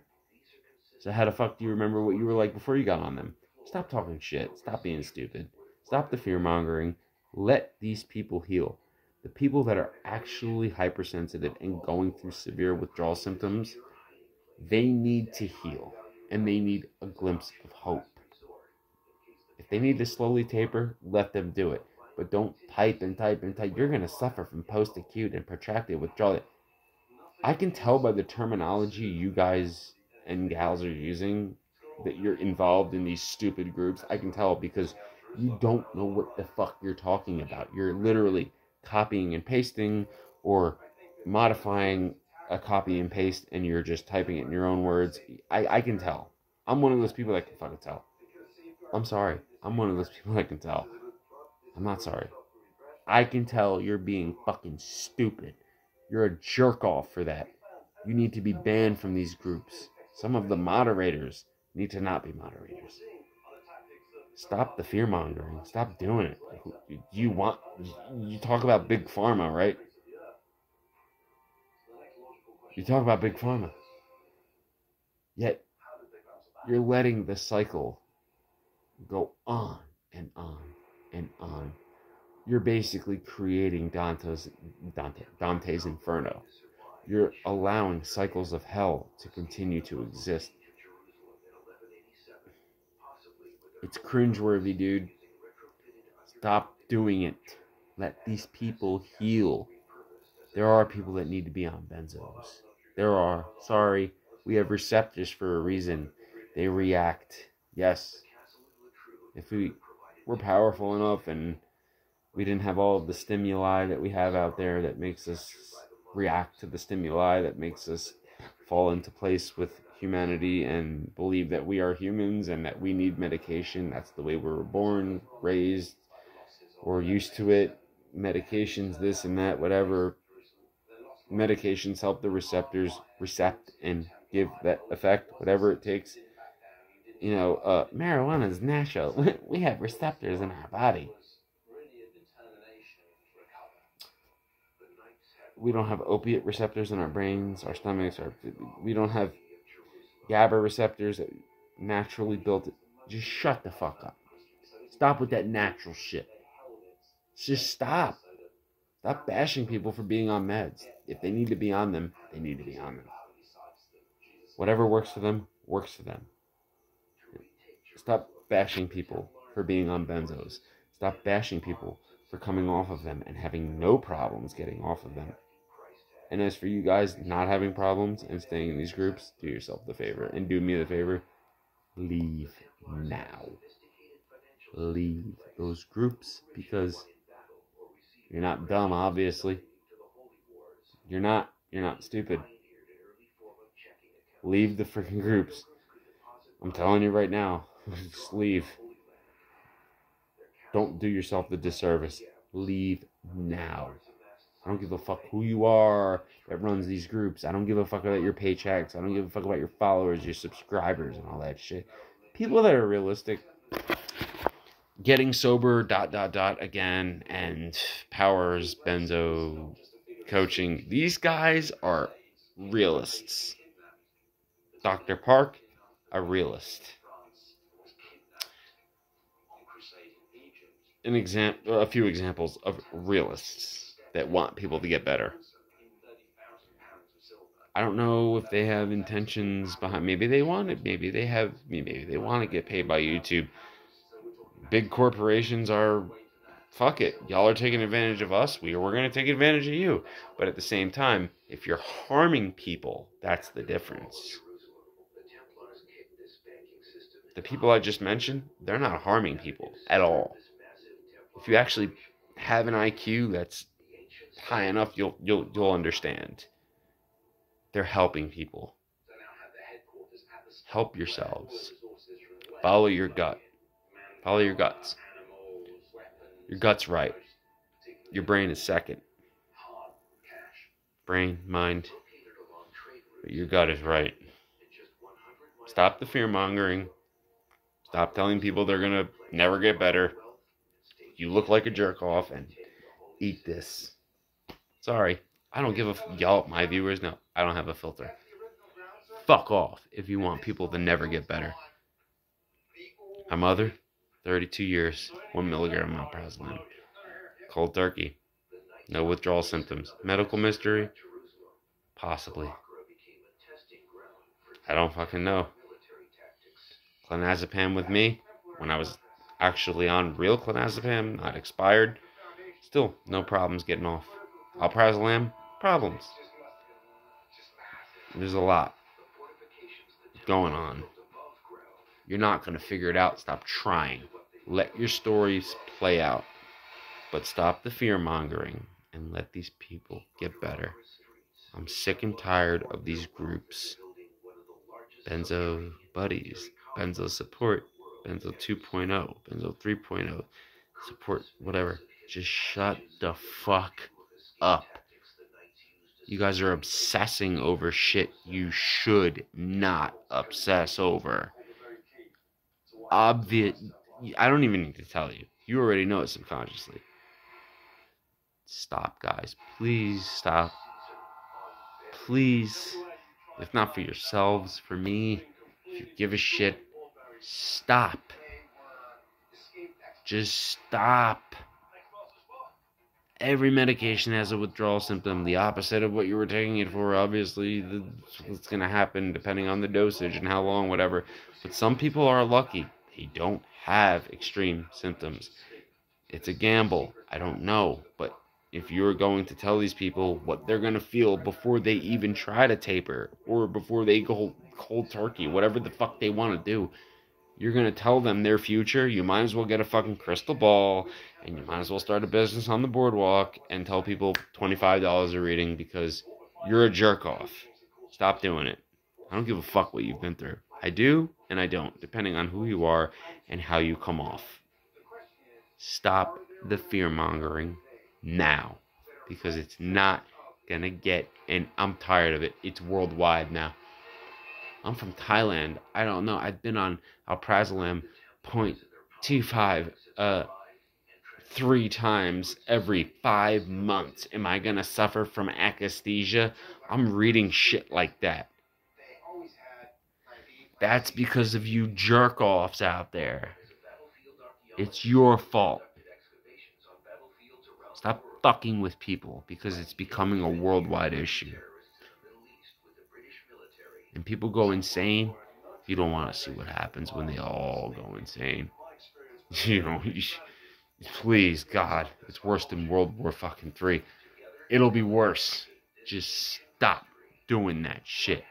So how the fuck do you remember what you were like before you got on them? Stop talking shit. Stop being stupid. Stop the fear-mongering. Let these people heal. The people that are actually hypersensitive and going through severe withdrawal symptoms, they need to heal. And they need a glimpse of hope. If they need to slowly taper, let them do it. But don't type and type and type. You're going to suffer from post-acute and protracted withdrawal. I can tell by the terminology you guys and gals are using that you're involved in these stupid groups. I can tell because you don't know what the fuck you're talking about. You're literally copying and pasting or modifying a copy and paste and you're just typing it in your own words. I can tell. I'm one of those people that can fucking tell. I'm sorry. I'm one of those people that can tell. I'm not sorry. I can tell you're being fucking stupid. You're a jerk off for that. You need to be banned from these groups. Some of the moderators need to not be moderators. Stop the fear mongering. Stop doing it. You talk about big pharma, right? You talk about big pharma. Yet you're letting the cycle go on and on and on. You're basically creating Dante's Inferno. You're allowing cycles of hell to continue to exist. It's cringeworthy, dude. Stop doing it. Let these people heal. There are people that need to be on benzos. There are. Sorry. We have receptors for a reason. They react. Yes. If we were powerful enough and we didn't have all of the stimuli that we have out there that makes us react to the stimuli, that makes us fall into place with humanity and believe that we are humans and that we need medication. That's the way we were born, raised, or used to it. Medications, this and that, whatever. Medications help the receptors recept and give that effect, whatever it takes. Marijuana is natural. We have receptors in our body. We don't have opiate receptors in our brains, our stomachs, we don't have GABA receptors that naturally built. Just shut the fuck up. Stop with that natural shit. Just stop. Stop bashing people for being on meds. If they need to be on them, they need to be on them. Whatever works for them, works for them. Stop bashing people for being on benzos. Stop bashing people for coming off of them and having no problems getting off of them. And as for you guys not having problems and staying in these groups, do yourself the favor and do me the favor. Leave now. Leave those groups because you're not dumb, obviously. You're not stupid. Leave the freaking groups. I'm telling you right now. Just leave. Don't do yourself the disservice. Leave now. I don't give a fuck who you are that runs these groups. I don't give a fuck about your paychecks. I don't give a fuck about your followers, your subscribers, and all that shit. People that are realistic, getting sober, ... again, and Powers, Benzo, coaching. These guys are realists. Dr. Park, a realist. A few examples of realists that want people to get better. I don't know if they have intentions behind. Maybe they want it. Maybe they want to get paid by YouTube. Big corporations are, fuck it. Y'all are taking advantage of us. We're going to take advantage of you. But at the same time, if you're harming people, that's the difference. The people I just mentioned, they're not harming people at all. If you actually have an IQ that's high enough, you'll understand. They're helping people. Help yourselves. Follow your gut. Follow your guts. Your gut's right. Your brain is second. Brain, mind. But your gut is right. Stop the fear-mongering. Stop telling people they're going to never get better. You look like a jerk-off and eat this. Sorry. I don't give a... Y'all, my viewers, no. I don't have a filter. Fuck off if you want people to never get better. My mother, 32 years, 1 milligram of alprazolam. Cold turkey. No withdrawal symptoms. Medical mystery? Possibly. I don't fucking know. Clonazepam with me, when I was actually on real clonazepam, not expired, still no problems getting off. Alprazolam, problems. There's a lot going on. You're not going to figure it out. Stop trying. Let your stories play out. But stop the fear-mongering and let these people get better. I'm sick and tired of these groups. Benzo buddies, Benzo support, Benzo 2.0, Benzo 3.0, support, whatever. Just shut the fuck up. You guys are obsessing over shit you should not obsess over. Obvious. I don't even need to tell you. You already know it subconsciously. Stop, guys. Please stop. Please. If not for yourselves, for me, if you give a shit, stop. Just stop. Every medication has a withdrawal symptom, the opposite of what you were taking it for. Obviously, it's going to happen depending on the dosage and how long, whatever. But some people are lucky. They don't have extreme symptoms. It's a gamble. I don't know. But if you're going to tell these people what they're going to feel before they even try to taper or before they go cold turkey, whatever the fuck they want to do, you're going to tell them their future, you might as well get a fucking crystal ball and you might as well start a business on the boardwalk and tell people $25 a reading because you're a jerk off. Stop doing it. I don't give a fuck what you've been through. I do and I don't, depending on who you are and how you come off. Stop the fear mongering now because it's not going to get, and I'm tired of it. It's worldwide now. I'm from Thailand. I don't know. I've been on alprazolam 0.25 3 times every 5 months. Am I going to suffer from akathisia? I'm reading shit like that. That's because of you jerk-offs out there. It's your fault. Stop fucking with people because it's becoming a worldwide issue. And people go insane. You don't want to see what happens when they all go insane. You know, please, God, it's worse than World War fucking 3. It'll be worse. Just stop doing that shit.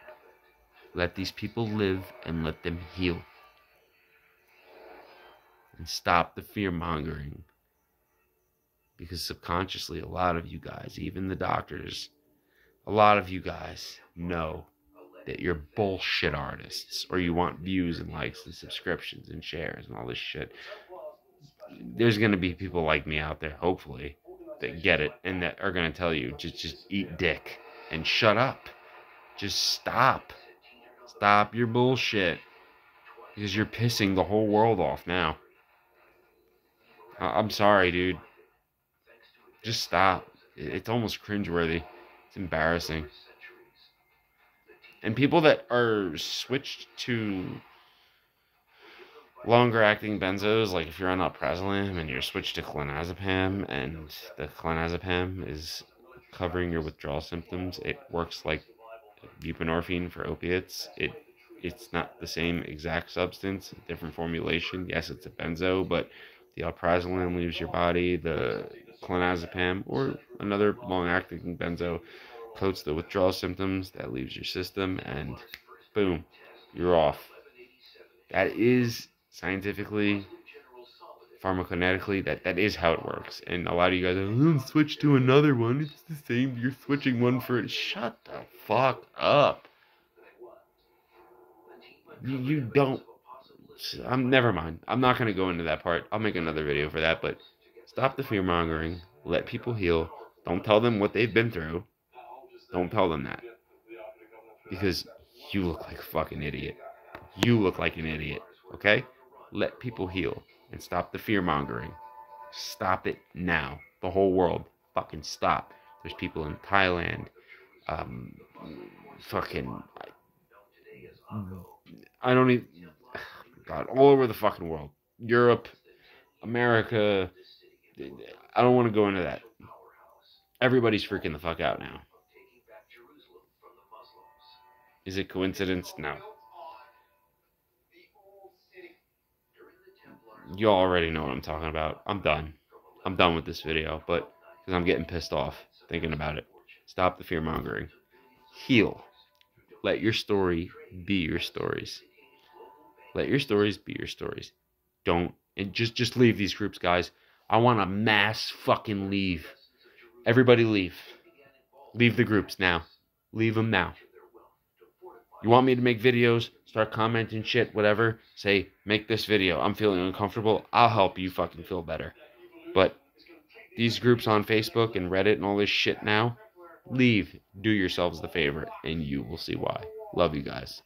Let these people live and let them heal. And stop the fear mongering. Because subconsciously, a lot of you guys, even the doctors, a lot of you guys know that you're bullshit artists or you want views and likes and subscriptions and shares and all this shit. There's going to be people like me out there, hopefully, that get it and that are going to tell you, just eat dick and shut up. Just stop. Stop your bullshit because you're pissing the whole world off now. I'm sorry, dude. Just stop. It's almost cringeworthy. It's embarrassing. And people that are switched to longer acting benzos, like if you're on alprazolam and you're switched to clonazepam and the clonazepam is covering your withdrawal symptoms, it works like buprenorphine for opiates. It's not the same exact substance, different formulation. Yes, it's a benzo, but the alprazolam leaves your body. The clonazepam or another long-acting benzo coats the withdrawal symptoms, that leaves your system, and boom, you're off. That is scientifically, pharmacokinetically, that is how it works. And a lot of you guys are, don't switch to another one. It's the same. You're switching one for it. Shut the fuck up. You don't. Never mind. I'm not going to go into that part. I'll make another video for that, but stop the fear mongering. Let people heal. Don't tell them what they've been through. Don't tell them that. Because you look like a fucking idiot. You look like an idiot. Okay? Let people heal. And stop the fear mongering. Stop it now. The whole world. Fucking stop. There's people in Thailand. I don't even... God, all over the fucking world. Europe. America. I don't want to go into that. Everybody's freaking the fuck out now. Is it coincidence? No. You already know what I'm talking about. I'm done. I'm done with this video, but because I'm getting pissed off thinking about it. Stop the fear mongering. Heal. Let your story be your stories. Let your stories be your stories. Don't, and just leave these groups, guys. I want a mass fucking leave. Everybody leave. Leave the groups now. Leave them now. You want me to make videos, start commenting shit, whatever, say, make this video. I'm feeling uncomfortable. I'll help you fucking feel better. But These groups on Facebook and Reddit and all this shit now, leave. Do yourselves the favor, and you will see why. Love you guys.